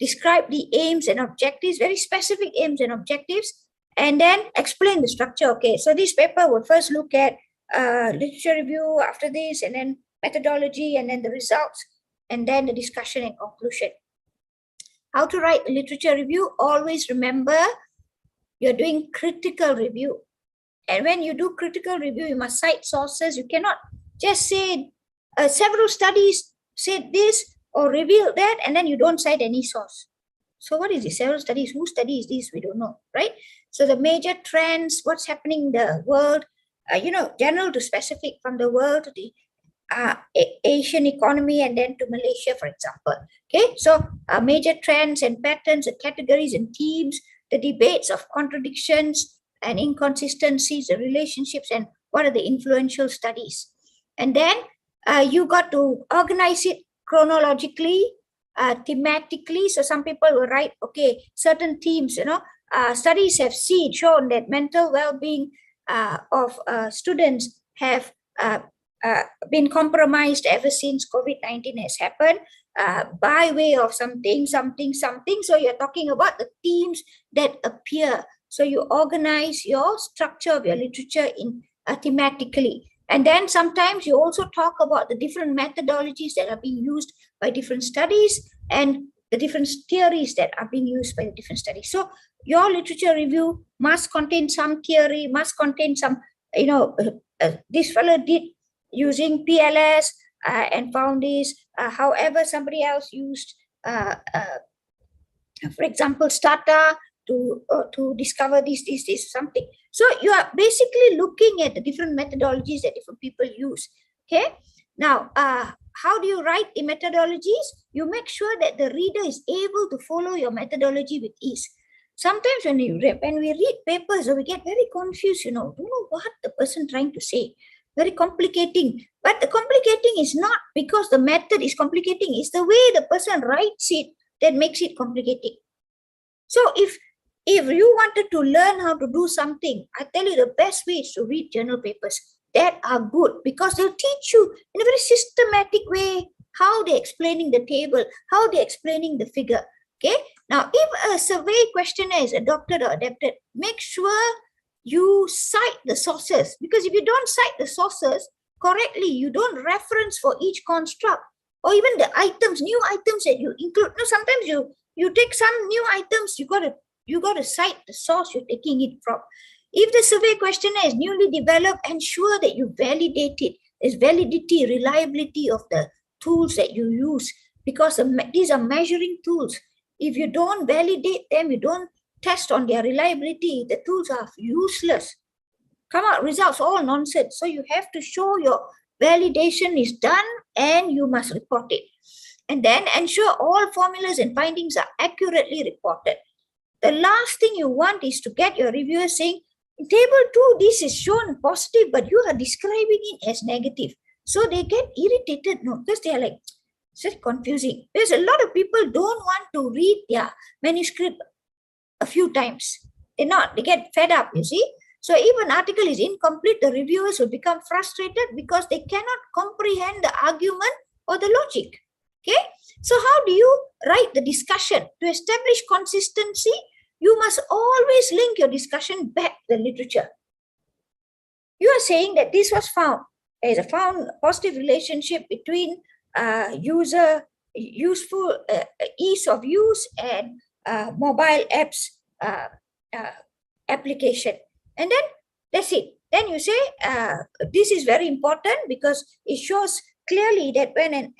Describe the aims and objectives, very specific aims and objectives, and then explain the structure. Okay, so this paper will first look at literature review, after this, and then methodology, and then the results, and then the discussion and conclusion. How to write a literature review? Always remember, you're doing critical review. And when you do critical review, you must cite sources. You cannot just say several studies said this or reveal that, and then you don't cite any source. So what is this? Several studies. Who studies this? We don't know, right? So the major trends, what's happening in the world, general to specific, from the world to the Asian economy and then to Malaysia, for example. Okay, so major trends and patterns and categories and themes, the debates of contradictions and inconsistencies, the relationships, and what are the influential studies. And then you got to organize it chronologically, thematically. So some people will write, okay, certain themes, studies have shown that mental well-being of students have been compromised ever since COVID-19 has happened by way of something. So you're talking about the themes that appear. So you organize your structure of your literature in thematically. And then sometimes you also talk about the different methodologies that are being used by different studies and the different theories that are being used by the different studies. So your literature review must contain some theory, must contain some, this fellow did using PLS and found this, however somebody else used, for example, Stata to discover this, something. So you are basically looking at the different methodologies that different people use. Okay. Now, how do you write the methodologies? You make sure that the reader is able to follow your methodology with ease. Sometimes when we read papers, we get very confused, don't know what the person trying to say. Very complicating. But the complicating is not because the method is complicating, it's the way the person writes it that makes it complicating. So if you wanted to learn how to do something, I tell you the best way is to read journal papers that are good, because they'll teach you in a very systematic way how they're explaining the table, how they're explaining the figure. Okay. Now, if a survey questionnaire is adopted or adapted, make sure you cite the sources, because if you don't cite the sources correctly, you don't reference for each construct or even the items, new items that you include. No, sometimes you take some new items, you got to cite the source you're taking it from. If the survey questionnaire is newly developed, ensure that you validate it. There's validity, reliability of the tools that you use, because these are measuring tools. If you don't validate them, you don't test on their reliability, the tools are useless. Come out results all nonsense. So you have to show your validation is done and you must report it. And then ensure all formulas and findings are accurately reported. The last thing you want is to get your reviewer saying, in table 2, this is shown positive, but you are describing it as negative. So they get irritated, because they are like, it's very confusing. There's a lot of people don't want to read their manuscript a few times. They get fed up, you see. So if an article is incomplete, the reviewers will become frustrated because they cannot comprehend the argument or the logic. Okay. So how do you write the discussion? To establish consistency, you must always link your discussion back to the literature. You are saying that this was found. There is a found positive relationship between ease of use and mobile apps application. And then that's it. Then you say this is very important because it shows clearly that when an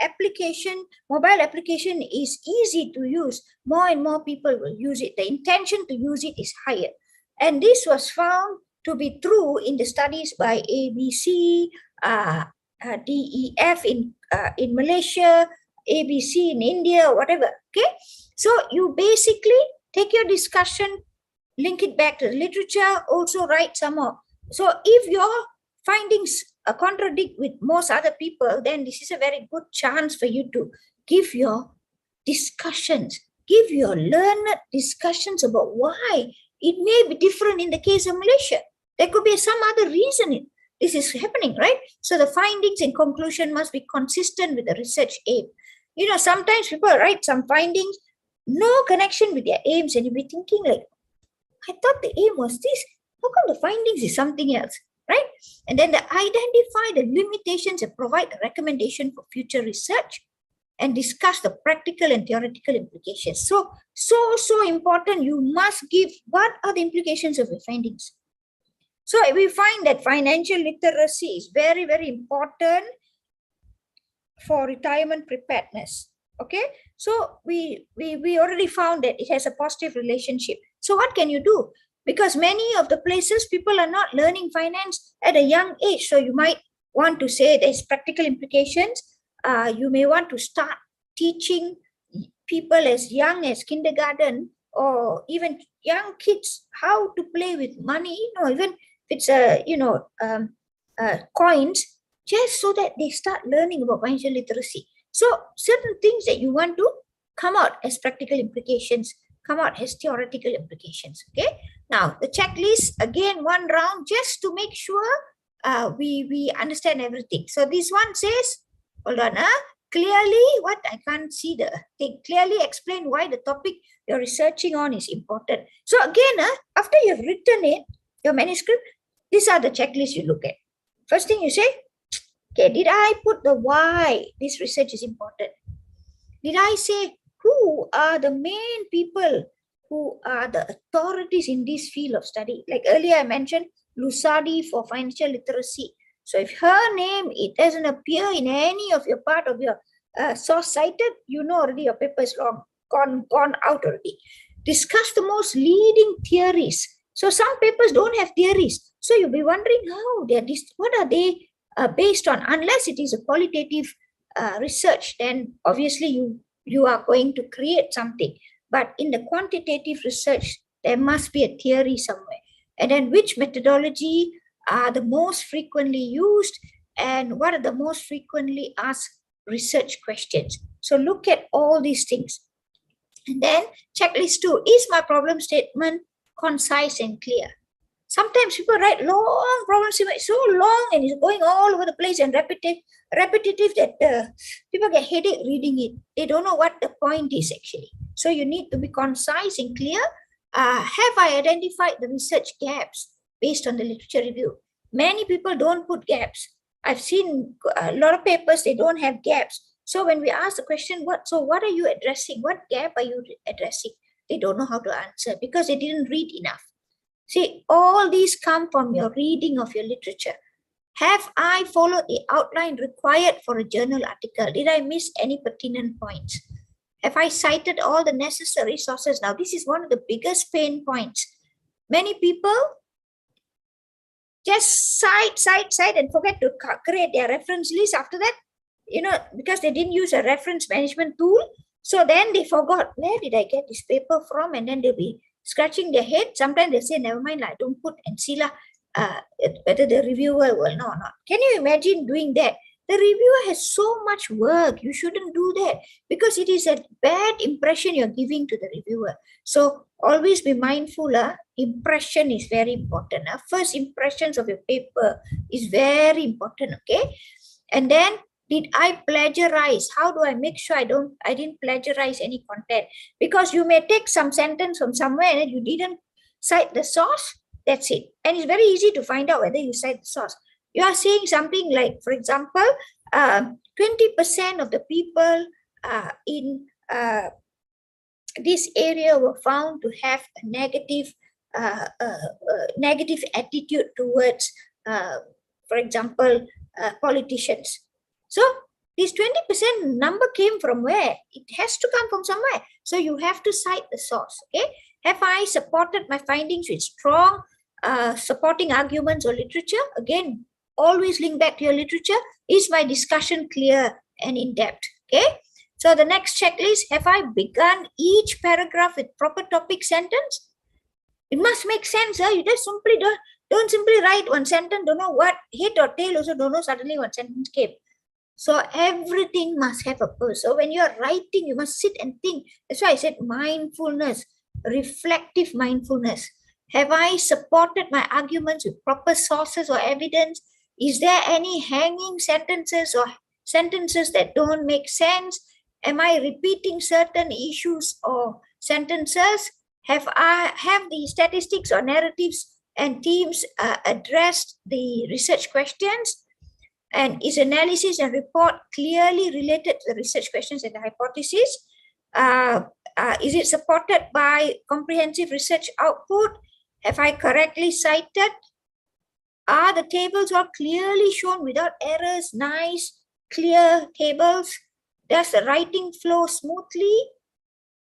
mobile application is easy to use, more and more people will use it. The intention to use it is higher. And this was found to be true in the studies by ABC, DEF in Malaysia, ABC in India, whatever. Okay. So you basically take your discussion, link it back to the literature, also write some more. So if your findings contradict with most other people, then this is a very good chance for you to give your discussions, give your learned discussions about why it may be different in the case of Malaysia. There could be some other reason this is happening, right? So the findings and conclusion must be consistent with the research aim. Sometimes people write some findings, no connection with their aims, and you'll be thinking like, I thought the aim was this. How come the findings is something else, right? And then they identify the limitations and provide a recommendation for future research and discuss the practical and theoretical implications. So important. You must give what are the implications of the findings. So we find that financial literacy is very, very important for retirement preparedness. Okay, so we already found that it has a positive relationship. So what can you do? Because many of the places people are not learning finance at a young age. So you might want to say there's practical implications. You may want to start teaching people as young as kindergarten or even young kids how to play with money. Even if it's coins, just so that they start learning about financial literacy. So certain things that you want to come out as practical implications, come out as theoretical implications. Okay. Now the checklist, again, one round just to make sure we understand everything. So this one says, hold on, clearly what I can't see the thing. Clearly explain why the topic you're researching on is important. So again, after you've written it, your manuscript, these are the checklists you look at. First thing you say, okay, did I put the why this research is important? Did I say who are the main people who are the authorities in this field of study? Like earlier I mentioned Lusadi for financial literacy. So if her name, it doesn't appear in any of your part of your source cited, already your paper is gone out already. Discuss the most leading theories. So some papers don't have theories. So you'll be wondering how what are they based on? Unless it is a qualitative research, then obviously you are going to create something. But in the quantitative research, there must be a theory somewhere. And then which methodology are the most frequently used and what are the most frequently asked research questions. So look at all these things. And then checklist 2, is my problem statement concise and clear? Sometimes people write long problem statement, so long and it's going all over the place and repetitive that people get headache reading it. They don't know what the point is actually. So you need to be concise and clear. Have I identified the research gaps based on the literature review? Many people don't put gaps. I've seen a lot of papers, they don't have gaps. So when we ask the question, what are you addressing? What gap are you addressing? They don't know how to answer because they didn't read enough. See, all these come from your reading of your literature. Have I followed the outline required for a journal article? Did I miss any pertinent points? Have I cited all the necessary sources? Now, this is one of the biggest pain points. Many people just cite and forget to create their reference list after that, because they didn't use a reference management tool. So then they forgot, where did I get this paper from? And then they'll be scratching their head. Sometimes they say, never mind, I don't put and see whether the reviewer will know or not. Can you imagine doing that? The reviewer has so much work. You shouldn't do that because it is a bad impression you're giving to the reviewer. So always be mindful. Impression is very important. First impressions of your paper is very important. Okay. And then, did I plagiarize? How do I make sure I didn't plagiarize any content? Because you may take some sentence from somewhere and you didn't cite the source. That's it. And it's very easy to find out whether you cite the source. You are saying something like, for example, 20% of the people in this area were found to have a negative attitude towards, for example, politicians. So this 20% number came from where? It has to come from somewhere. So you have to cite the source. Okay. Have I supported my findings with strong supporting arguments or literature? Again, always link back to your literature. Is my discussion clear and in depth? Okay. So the next checklist, have I begun each paragraph with proper topic sentence? It must make sense. You just simply don't simply write one sentence, don't know what head or tail, also don't know suddenly one sentence came. So everything must have a purpose. So when you are writing, you must sit and think. That's why I said mindfulness, reflective mindfulness. Have I supported my arguments with proper sources or evidence? Is there any hanging sentences or sentences that don't make sense? Am I repeating certain issues or sentences? Have the statistics or narratives and themes addressed the research questions? And is analysis and report clearly related to the research questions and the hypothesis? Is it supported by comprehensive research output? Have I correctly cited? Are the tables all clearly shown without errors? Nice, clear tables? Does the writing flow smoothly?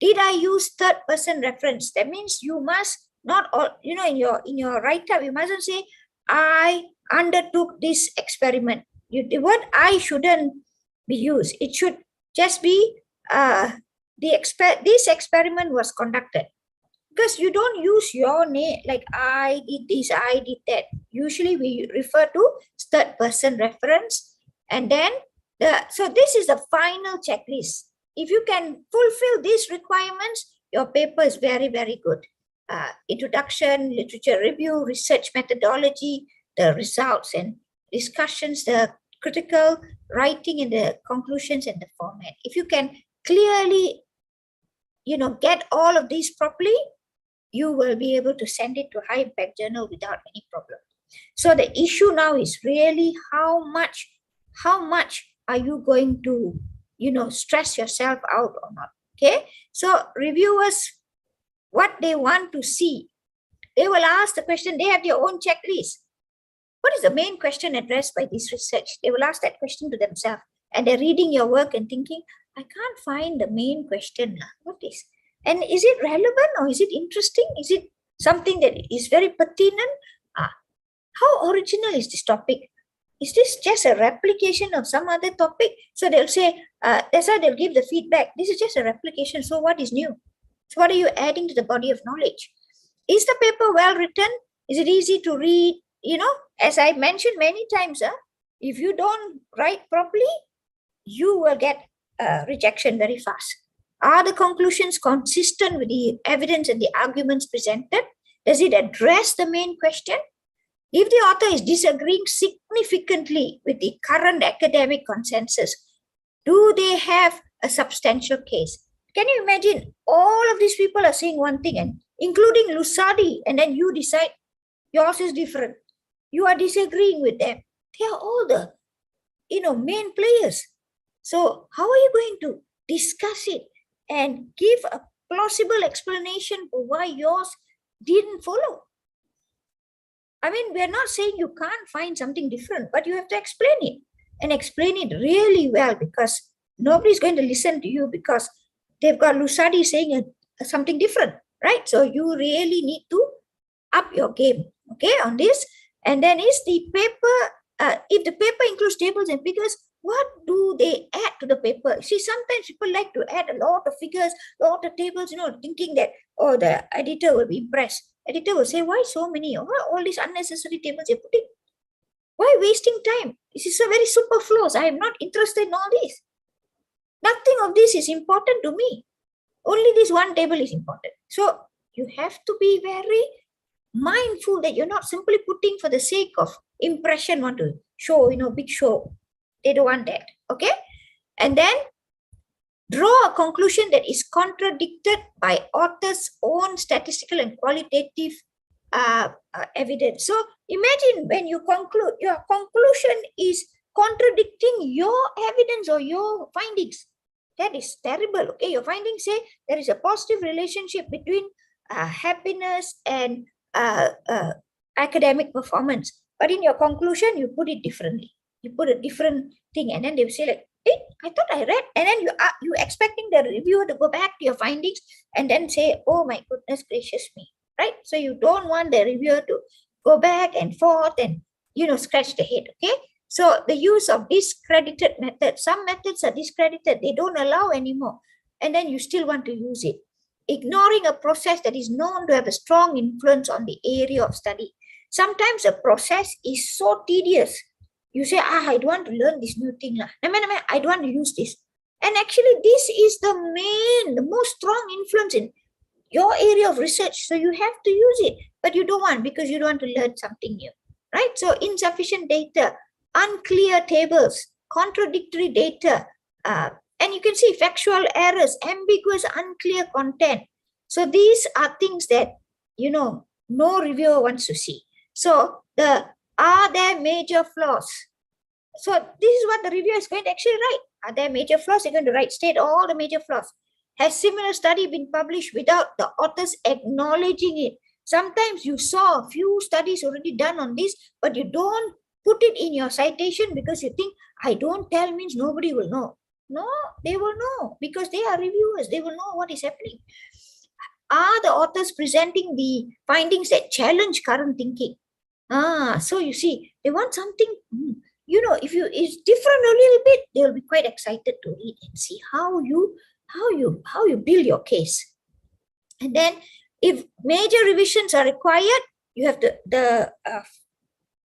Did I use third-person reference? That means you must not all, in your write-up, you mustn't say, I undertook this experiment. The word I shouldn't be used. It should just be this experiment was conducted. Because you don't use your name, like I did this, I did that. Usually we refer to third-person reference. And then, so this is the final checklist. If you can fulfill these requirements, your paper is very, very good. Introduction, literature review, research methodology, the results and discussions, the critical writing and the conclusions and the format. If you can clearly, get all of these properly, you will be able to send it to high impact journal without any problem. So the issue now is really how much are you going to, stress yourself out or not? Okay. So reviewers, what they want to see, they will ask the question, they have their own checklist. What is the main question addressed by this research? They will ask that question to themselves, and they're reading your work and thinking, I can't find the main question. What is? And is it relevant or is it interesting? Is it something that is very pertinent? How original is this topic? Is this just a replication of some other topic? So they'll say, that's why they'll give the feedback. This is just a replication. So what is new? So what are you adding to the body of knowledge? Is the paper well written? Is it easy to read? As I mentioned many times, if you don't write properly, you will get rejection very fast. Are the conclusions consistent with the evidence and the arguments presented? Does it address the main question? If the author is disagreeing significantly with the current academic consensus, do they have a substantial case? Can you imagine all of these people are saying one thing, and including Lusardi, and then you decide yours is different. You are disagreeing with them. They are all the, main players. So how are you going to discuss it and give a plausible explanation for why yours didn't follow? I mean, we're not saying you can't find something different, but you have to explain it, and explain it really well, because nobody's going to listen to you because they've got Lusardi saying something different, right? So you really need to up your game, okay, on this. And then is the paper, if the paper includes tables and figures, what do they add to the paper? See, sometimes people like to add a lot of figures, a lot of tables, thinking that, the editor will be impressed. Editor will say, why so many? Why all these unnecessary tables you're putting? Why wasting time? This is a very superfluous. I am not interested in all this. Nothing of this is important to me. Only this one table is important. So you have to be very mindful that you're not simply putting for the sake of impression, want to show, big show. They don't want that. Okay. And then draw a conclusion that is contradicted by author's own statistical and qualitative evidence. So imagine when you conclude, your conclusion is contradicting your evidence or your findings. That is terrible. Okay, your findings say there is a positive relationship between happiness and academic performance. But in your conclusion, you put it differently. You put a different thing, and then they will say like, hey, I thought I read. And then you expecting the reviewer to go back to your findings and then say, oh my goodness gracious me, right? So you don't want the reviewer to go back and forth and, scratch the head, okay? So the use of discredited methods, some methods are discredited, they don't allow anymore. And then you still want to use it. Ignoring a process that is known to have a strong influence on the area of study. Sometimes a process is so tedious. You say, I don't want to learn this new thing. I don't want to use this. And actually, this is the most strong influence in your area of research. So you have to use it, but you don't want, because you don't want to learn something new, right? So insufficient data unclear tables, contradictory data, and you can see factual errors, ambiguous, unclear content. So these are things that, no reviewer wants to see. So are there major flaws? So this is what the reviewer is going to actually write. Are there major flaws? You're going to write, state all the major flaws. Has similar study been published without the authors acknowledging it? Sometimes you saw a few studies already done on this, but you don't put it in your citation because you think, I don't tell means nobody will know. No, they will know because they are reviewers. They will know what is happening. Are the authors presenting the findings that challenge current thinking? So you see, they want something, if it's different a little bit, they'll be quite excited to read and see how you build your case. And then if major revisions are required, you have the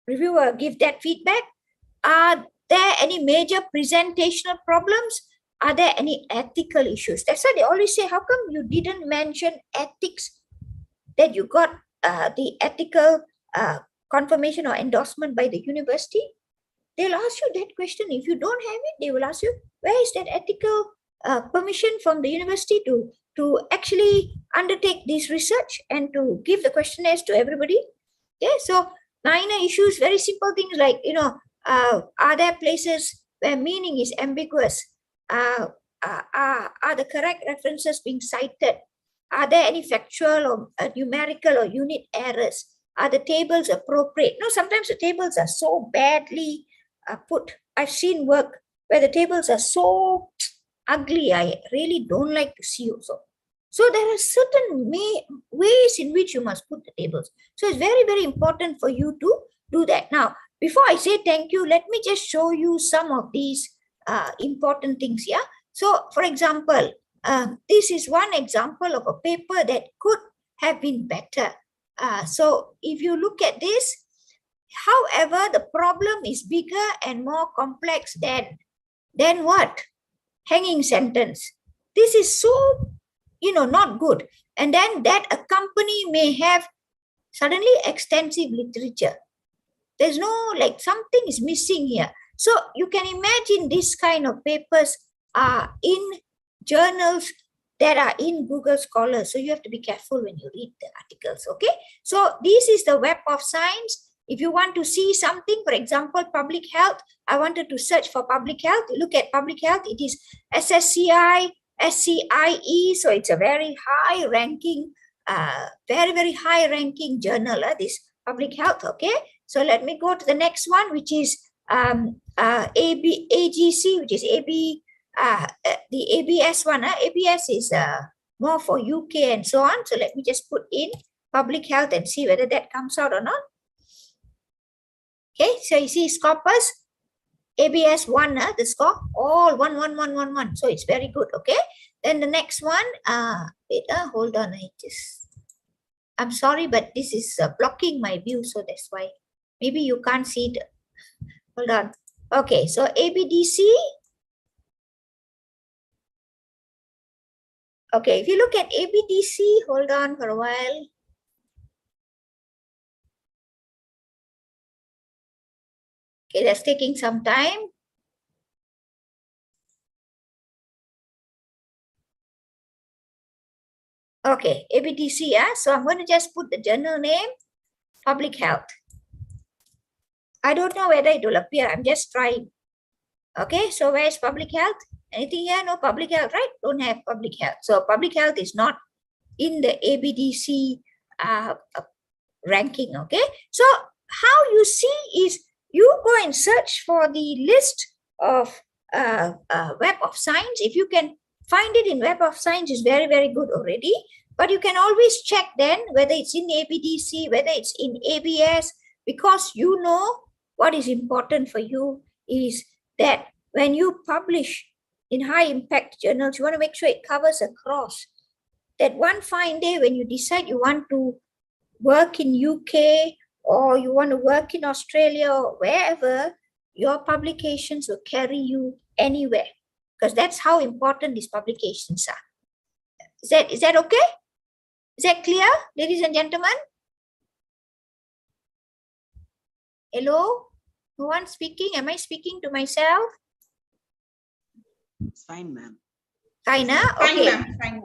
reviewer give that feedback. Are there any major presentational problems? Are there any ethical issues? That's why they always say, how come you didn't mention ethics, that you got the ethical confirmation or endorsement by the university? They'll ask you that question. If you don't have it, they will ask you, where is that ethical permission from the university to actually undertake this research and to give the questionnaires to everybody? Okay, so minor issues, very simple things like, are there places where meaning is ambiguous? Are the correct references being cited? Are there any factual or numerical or unit errors? Are the tables appropriate? No, sometimes the tables are so badly put. I've seen work where the tables are so ugly. I really don't like to see also. So there are certain ways in which you must put the tables. So it's very, very important for you to do that. Now, before I say thank you, let me just show you some of these important things here. So, for example, this is one example of a paper that could have been better. So if you look at this, however, the problem is bigger and more complex than what? Hanging sentence. This is so, not good. And then that a company may have suddenly extensive literature. There's no, something is missing here. So you can imagine this kind of papers are in journals that are in Google Scholar. So you have to be careful when you read the articles, okay? So this is the Web of Science. If you want to see something, for example, public health, I wanted to search for public health. Look at public health. It is SSCI, SCIE. So it's a very high ranking, very, very high ranking journal, this public health, okay? So let me go to the next one, which is AGC, which is the ABS one. ABS is more for UK and so on. So let me just put in public health and see whether that comes out or not. Okay, so you see Scopus, ABS 1, the score, all 1, 1, 1, 1, 1. So it's very good, okay? Then the next one, wait, hold on, I'm sorry, but this is blocking my view, so that's why. Maybe you can't see it. Hold on. Okay, so ABDC. Okay, if you look at ABDC, hold on for a while. Okay, that's taking some time. Okay, ABDC, yeah. So I'm going to just put the journal name, public health. I don't know whether it will appear. I'm just trying. Okay, so where is public health? Anything here? No public health, right? Don't have public health. So public health is not in the ABDC ranking, okay? So how you see is you go and search for the list of Web of Science. If you can find it in Web of Science, is very, very good already. But you can always check then whether it's in ABDC, whether it's in ABS, because you know what is important for you is that when you publish in high impact journals, you want to make sure it covers across. That one fine day when you decide you want to work in UK or you want to work in Australia or wherever, your publications will carry you anywhere, because that's how important these publications are. Is that okay? Is that clear, ladies and gentlemen? Hello? No one speaking? Am I speaking to myself? It's fine, ma'am. Fine, huh? Fine, Okay. ma'am. Fine.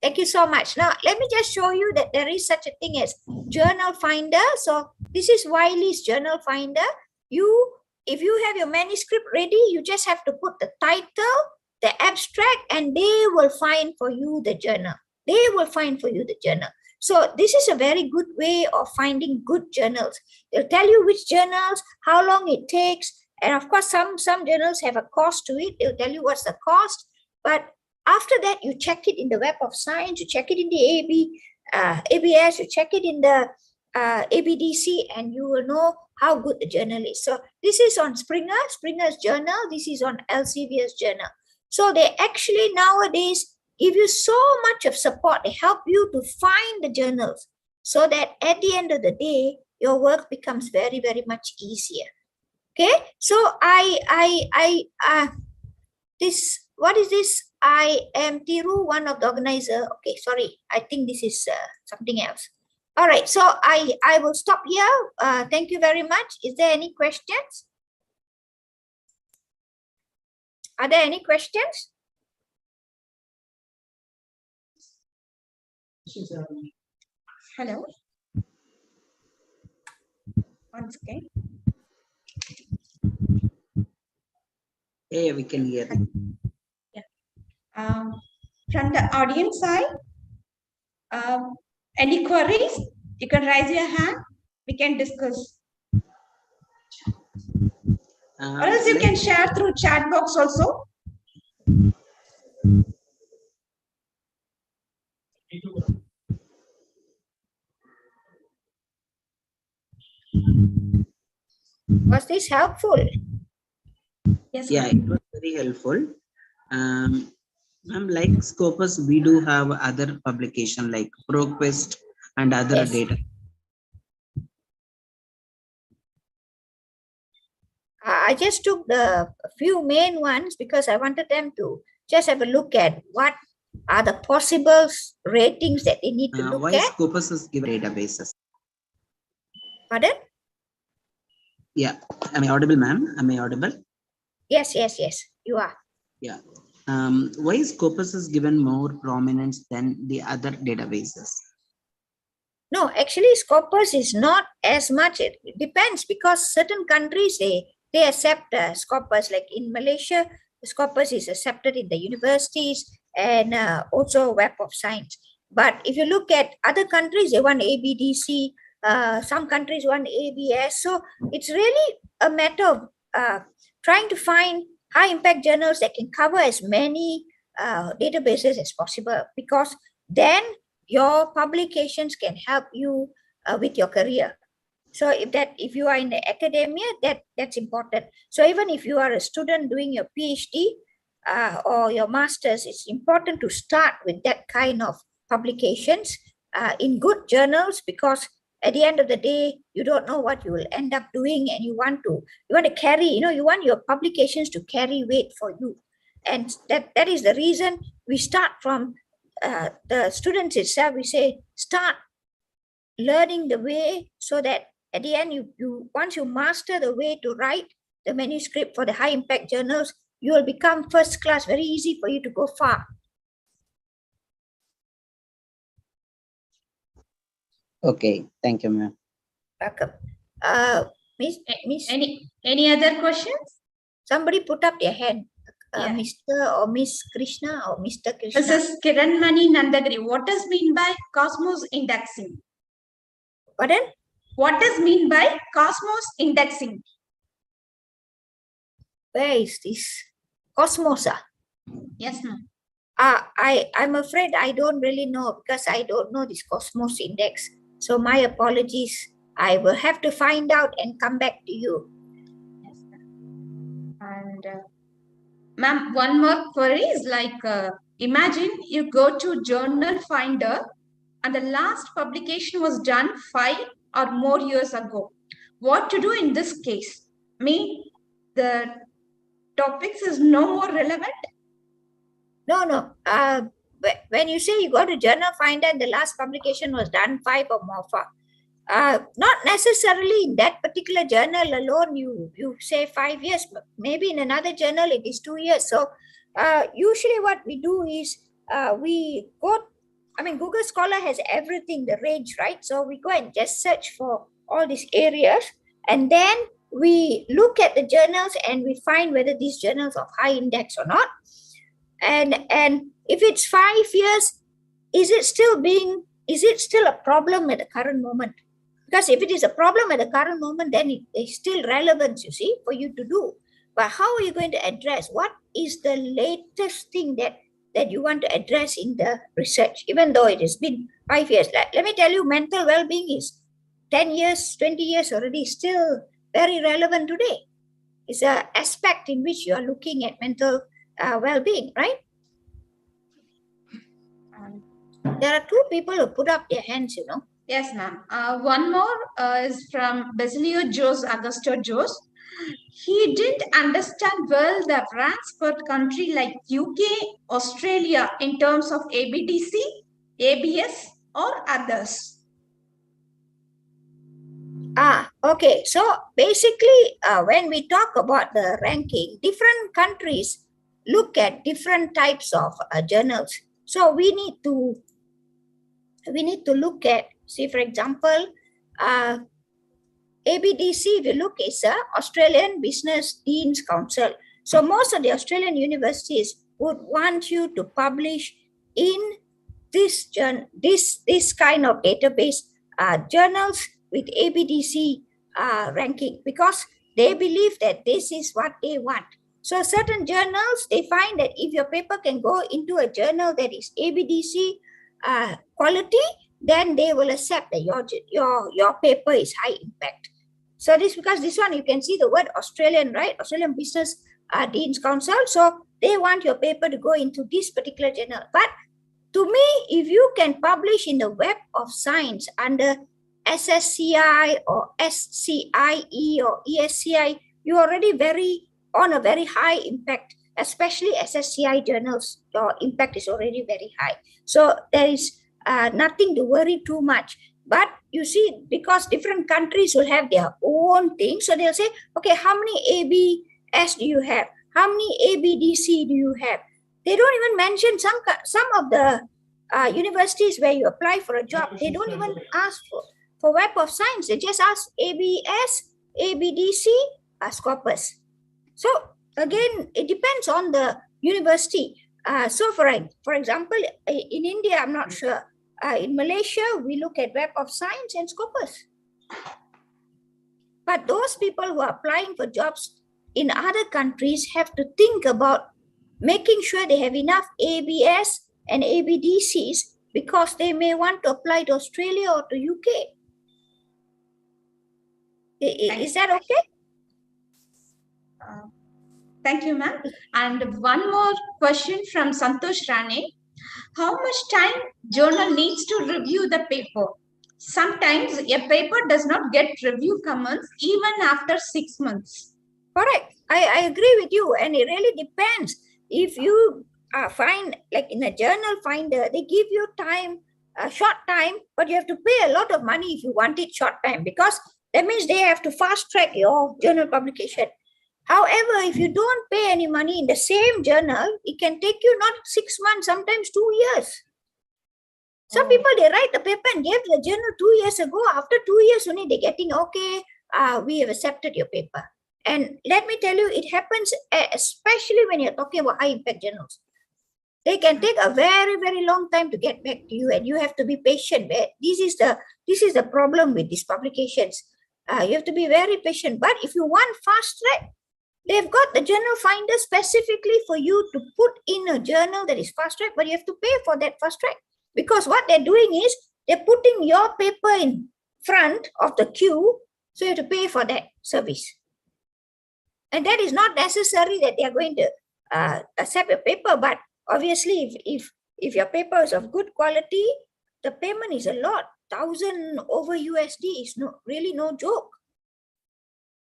Thank you so much. Now, let me just show you that there is such a thing as journal finder. So this is Wiley's journal finder. If you have your manuscript ready, you just have to put the title, the abstract, and they will find for you the journal. They will find for you the journal. So this is a very good way of finding good journals. They'll tell you which journals, how long it takes. And of course, some journals have a cost to it. They'll tell you what's the cost. But after that, you check it in the Web of Science, you check it in the ABS, you check it in the ABDC, and you will know how good the journal is. So this is on Springer's journal. This is on Elsevier's journal. So they actually nowadays give you so much of support. They help you to find the journals so that at the end of the day, your work becomes very, very much easier. Okay, so what is this? I am Tiru, one of the organizer. Okay, sorry. I think this is something else. All right, so I will stop here. Thank you very much. Is there any questions? Are there any questions? Hello. Once again. Hey, we can hear you. From the audience side, any queries? You can raise your hand. We can discuss. Or else you can share through chat box also. Was this helpful? Yes. Yeah, it was very helpful. Ma'am, like Scopus, we do have other publication like ProQuest and other Yes. data. I just took the few main ones because I wanted them to just have a look at what are the possible ratings that they need to look Why at. Scopus is given databases? Pardon? Yeah, am I audible, ma'am? Am I audible? Yes, you are. Yeah. Why Scopus is given more prominence than the other databases? No, actually, Scopus is not as much. It depends because certain countries they accept Scopus. Like in Malaysia, Scopus is accepted in the universities and also Web of Science. But if you look at other countries, they want ABDC. Some countries want ABS. So it's really a matter of trying to find high impact journals that can cover as many databases as possible, because then your publications can help you with your career. So if you are in the academia, that's important. So even if you are a student doing your PhD or your master's, it's important to start with that kind of publications in good journals, because at the end of the day, you don't know what you will end up doing, and you want to carry, you want your publications to carry weight for you. And that is the reason we start from the students itself. We say start learning the way, so that at the end, you once you master the way to write the manuscript for the high impact journals, you will become first class, very easy for you to go far. Okay, thank you, ma'am. Welcome. Miss, Any other questions? somebody put up their hand. Yeah. Mr. or Miss Krishna or Mr. Krishna. This is Kiranmani Nandagiri. What does mean by Cosmos indexing? Pardon? What does mean by Cosmos indexing? Where is this? Cosmos. Yes, ma'am. I'm afraid I don't really know, because I don't know this Cosmos index. So my apologies. I will have to find out and come back to you. Yes, and ma'am, one more query is like, imagine you go to Journal Finder and the last publication was done 5 or more years ago. What to do in this case? The topics is no more relevant? No. When you say you go to Journal Finder and the last publication was done 5 or more far, Not necessarily in that particular journal alone, you say 5 years, but maybe in another journal it is 2 years. So usually what we do is we go, Google Scholar has everything, the range, right? So we go and just search for all these areas, and then we look at the journals and we find whether these journals are high index or not. And if it's 5 years, is it still a problem at the current moment? Because if it is a problem at the current moment, then it is still relevant, you see, for you to do. But how are you going to address? What is the latest thing that you want to address in the research, even though it has been 5 years? Let me tell you, mental well-being is 10 years, 20 years already, still very relevant today. It's an aspect in which you are looking at mental well-being, right? There are 2 people who put up their hands, you know. Yes, ma'am. One more is from Basilio Jose Augusto Jose. He didn't understand well the ranks per country like UK, Australia in terms of ABDC, ABS, or others. Okay. So basically, when we talk about the ranking, different countries look at different types of journals. So we need to look at, say, for example, ABDC, if you look, is Australian Business Deans Council. So most of the Australian universities would want you to publish in this kind of database journals with ABDC ranking, because they believe that this is what they want. So certain journals, they find that if your paper can go into a journal that is ABDC quality, then they will accept that your paper is high impact. So this, because this one, you can see the word Australian, right? Australian Business Deans Council. So they want your paper to go into this particular journal. But to me, if you can publish in the Web of Science under SSCI or SCIE or ESCI, you're already on a very high impact, especially SSCI journals. Your impact is already very high. So there is nothing to worry too much. But you see, because different countries will have their own thing, so they'll say, okay, how many ABS do you have? How many ABDC do you have? They don't even mention some of the universities where you apply for a job. They don't even ask for Web of Science. They just ask ABS, ABDC, Scopus. So again, it depends on the university. So for example, in India, I'm not sure. In Malaysia, we look at Web of Science and Scopus. But those people who are applying for jobs in other countries have to think about making sure they have enough ABS and ABDCs, because they may want to apply to Australia or to UK. Is that okay? Thank you, ma'am. And one more question from Santosh Rane. How much time journal needs to review the paper? Sometimes a paper does not get review comments even after 6 months. Correct. I agree with you. And it really depends. If you find, like in a journal finder, they give you time, a short time, but you have to pay a lot of money if you want it short time, because that means they have to fast track your journal publication. However, if you don't pay any money in the same journal, it can take you not 6 months, sometimes 2 years. Some people, they write the paper and gave the journal 2 years ago. After 2 years only, they're getting, okay, we have accepted your paper. And let me tell you, it happens especially when you're talking about high impact journals. They can take a very, very long time to get back to you, and you have to be patient. This is the problem with these publications. You have to be very patient. But if you want fast track, they've got the journal finder specifically for you to put in a journal that is fast track, but you have to pay for that fast track, because what they're doing is they're putting your paper in front of the queue, so you have to pay for that service. And that is not necessary that they are going to accept your paper, but obviously if your paper is of good quality, the payment is a lot. 1,000 over USD is really no joke.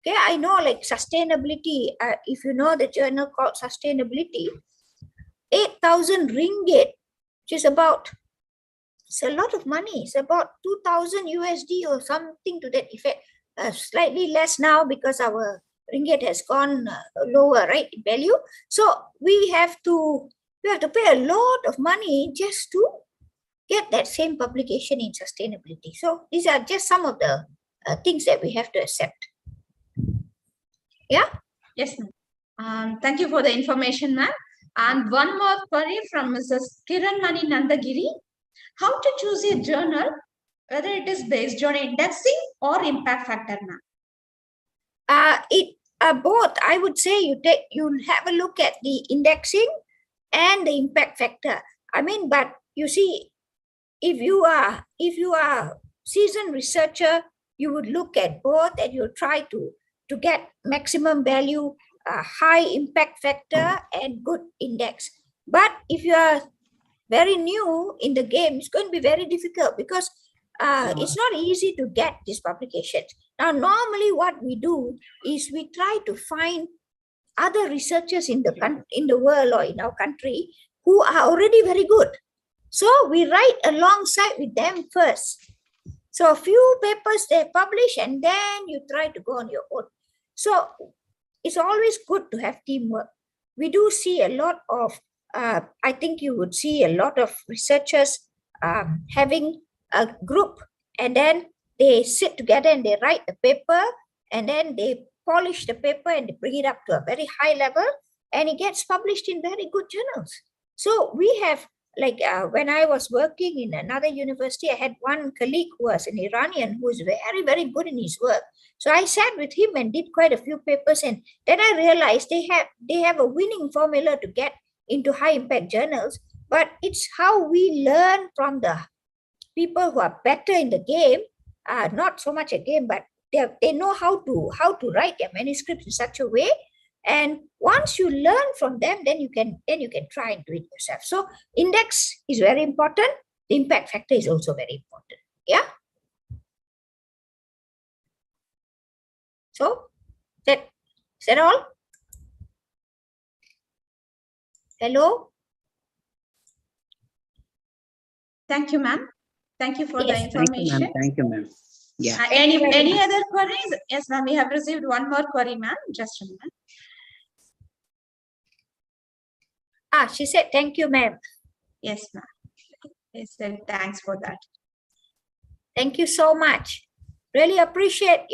Okay, I know, like sustainability, if you know the journal called Sustainability, 8,000 ringgit, which is about It's a lot of money. It's about 2,000 USD or something to that effect. Slightly less now because our ringgit has gone lower, right, in value. So we have to pay a lot of money just to get that same publication in sustainability. So these are just some of the things that we have to accept. Yeah. Yes, ma'am. Thank you for the information, ma'am. And one more query from Mrs. Kiran Mani Nandagiri. How to choose a journal, whether it is based on indexing or impact factor, ma'am? Both. I would say you have a look at the indexing and the impact factor. I mean, but you see, if you are seasoned researcher, you would look at both and you try to get maximum value, high impact factor and good index. But if you are very new in the game, it's going to be very difficult because it's not easy to get these publications. Now, normally what we do is we try to find other researchers in the world or in our country who are already very good. So we write alongside with them first. So a few papers they publish and then you try to go on your own. So it's always good to have teamwork. We do see a lot of, I think you would see a lot of researchers having a group and then they sit together and they write the paper and then they polish the paper and they bring it up to a very high level and it gets published in very good journals. So we have, like when I was working in another university, I had one colleague who was an Iranian who was very, very good in his work. So I sat with him and did quite a few papers and then I realized they have a winning formula to get into high impact journals, but it's how we learn from the people who are better in the game, not so much a game, but they know how to write their manuscripts in such a way. And once you learn from them, then you can try and do it yourself. So index is very important. The impact factor is also very important. Yeah. So is that all? Hello. Thank you, ma'am. Thank you for the information. Thank you, ma'am. Yeah. Any other queries? Yes, ma'am. We have received one more query, ma'am. Just a minute. She said, thank you, ma'am. Yes, ma'am. Yes, thanks for that. Thank you so much. Really appreciate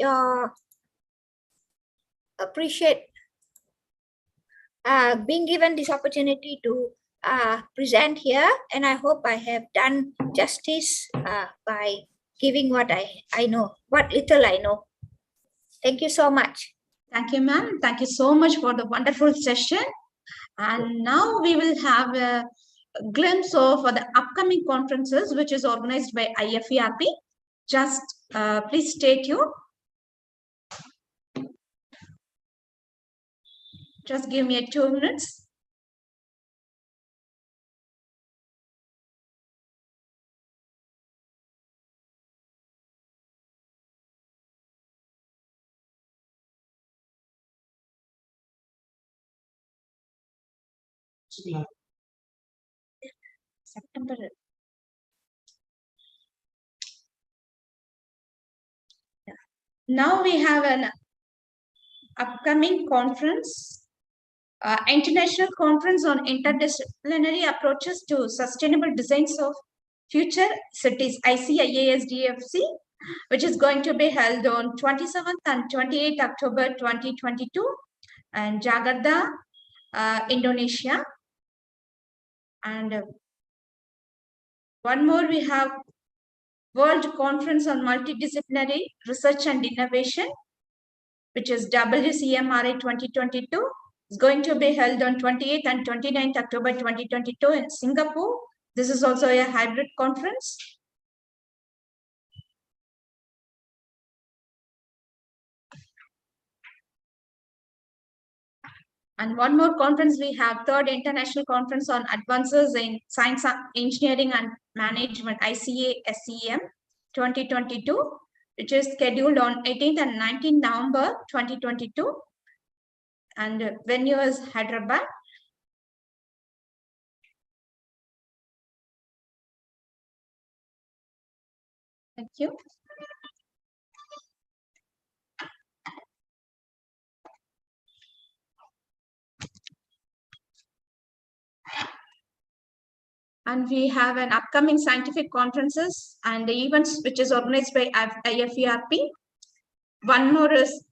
being given this opportunity to present here, and I hope I have done justice by giving what I know, what little I know. Thank you so much. Thank you, ma'am. Thank you so much for the wonderful session. And now we will have a glimpse of the upcoming conferences, which is organized by IFERP. Just please stay tuned. Just give me 2 minutes. September. Now we have an upcoming conference, International Conference on Interdisciplinary Approaches to Sustainable Designs of Future Cities, ICIASDFC, which is going to be held on 27th and 28th October 2022 in Jakarta, Indonesia. And one more, we have World Conference on Multidisciplinary Research and Innovation, which is WCMRI 2022. It's going to be held on 28th and 29th October 2022 in Singapore. This is also a hybrid conference. And one more conference we have, third International Conference on Advances in Science, Engineering and Management, ICA-SEM 2022, which is scheduled on 18th and 19th November 2022. And venue is Hyderabad. Thank you. And we have an upcoming scientific conferences and the events which is organized by IFERP. One more is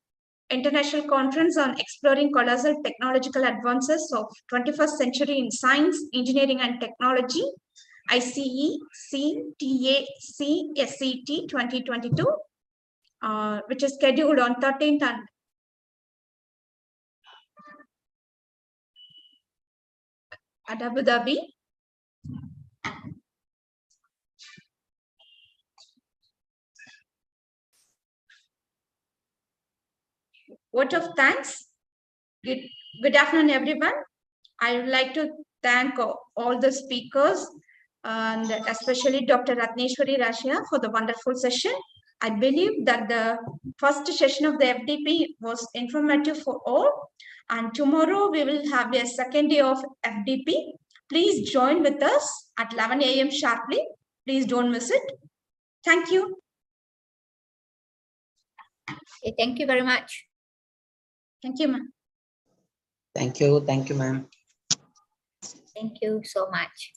International Conference on Exploring Colossal Technological Advances of 21st Century in Science, Engineering and Technology, ICECTACSCT 2022, which is scheduled on 13th and at Abu Dhabi. Vote of thanks. Good afternoon, everyone. I would like to thank all the speakers and especially Dr. Ratneswary Rasiah for the wonderful session. I believe that the first session of the FDP was informative for all. And tomorrow we will have a second day of FDP. Please join with us at 11 a.m. sharply. Please don't miss it. Thank you. Okay, thank you very much. Thank you, ma'am. Thank you, ma'am. Thank you so much.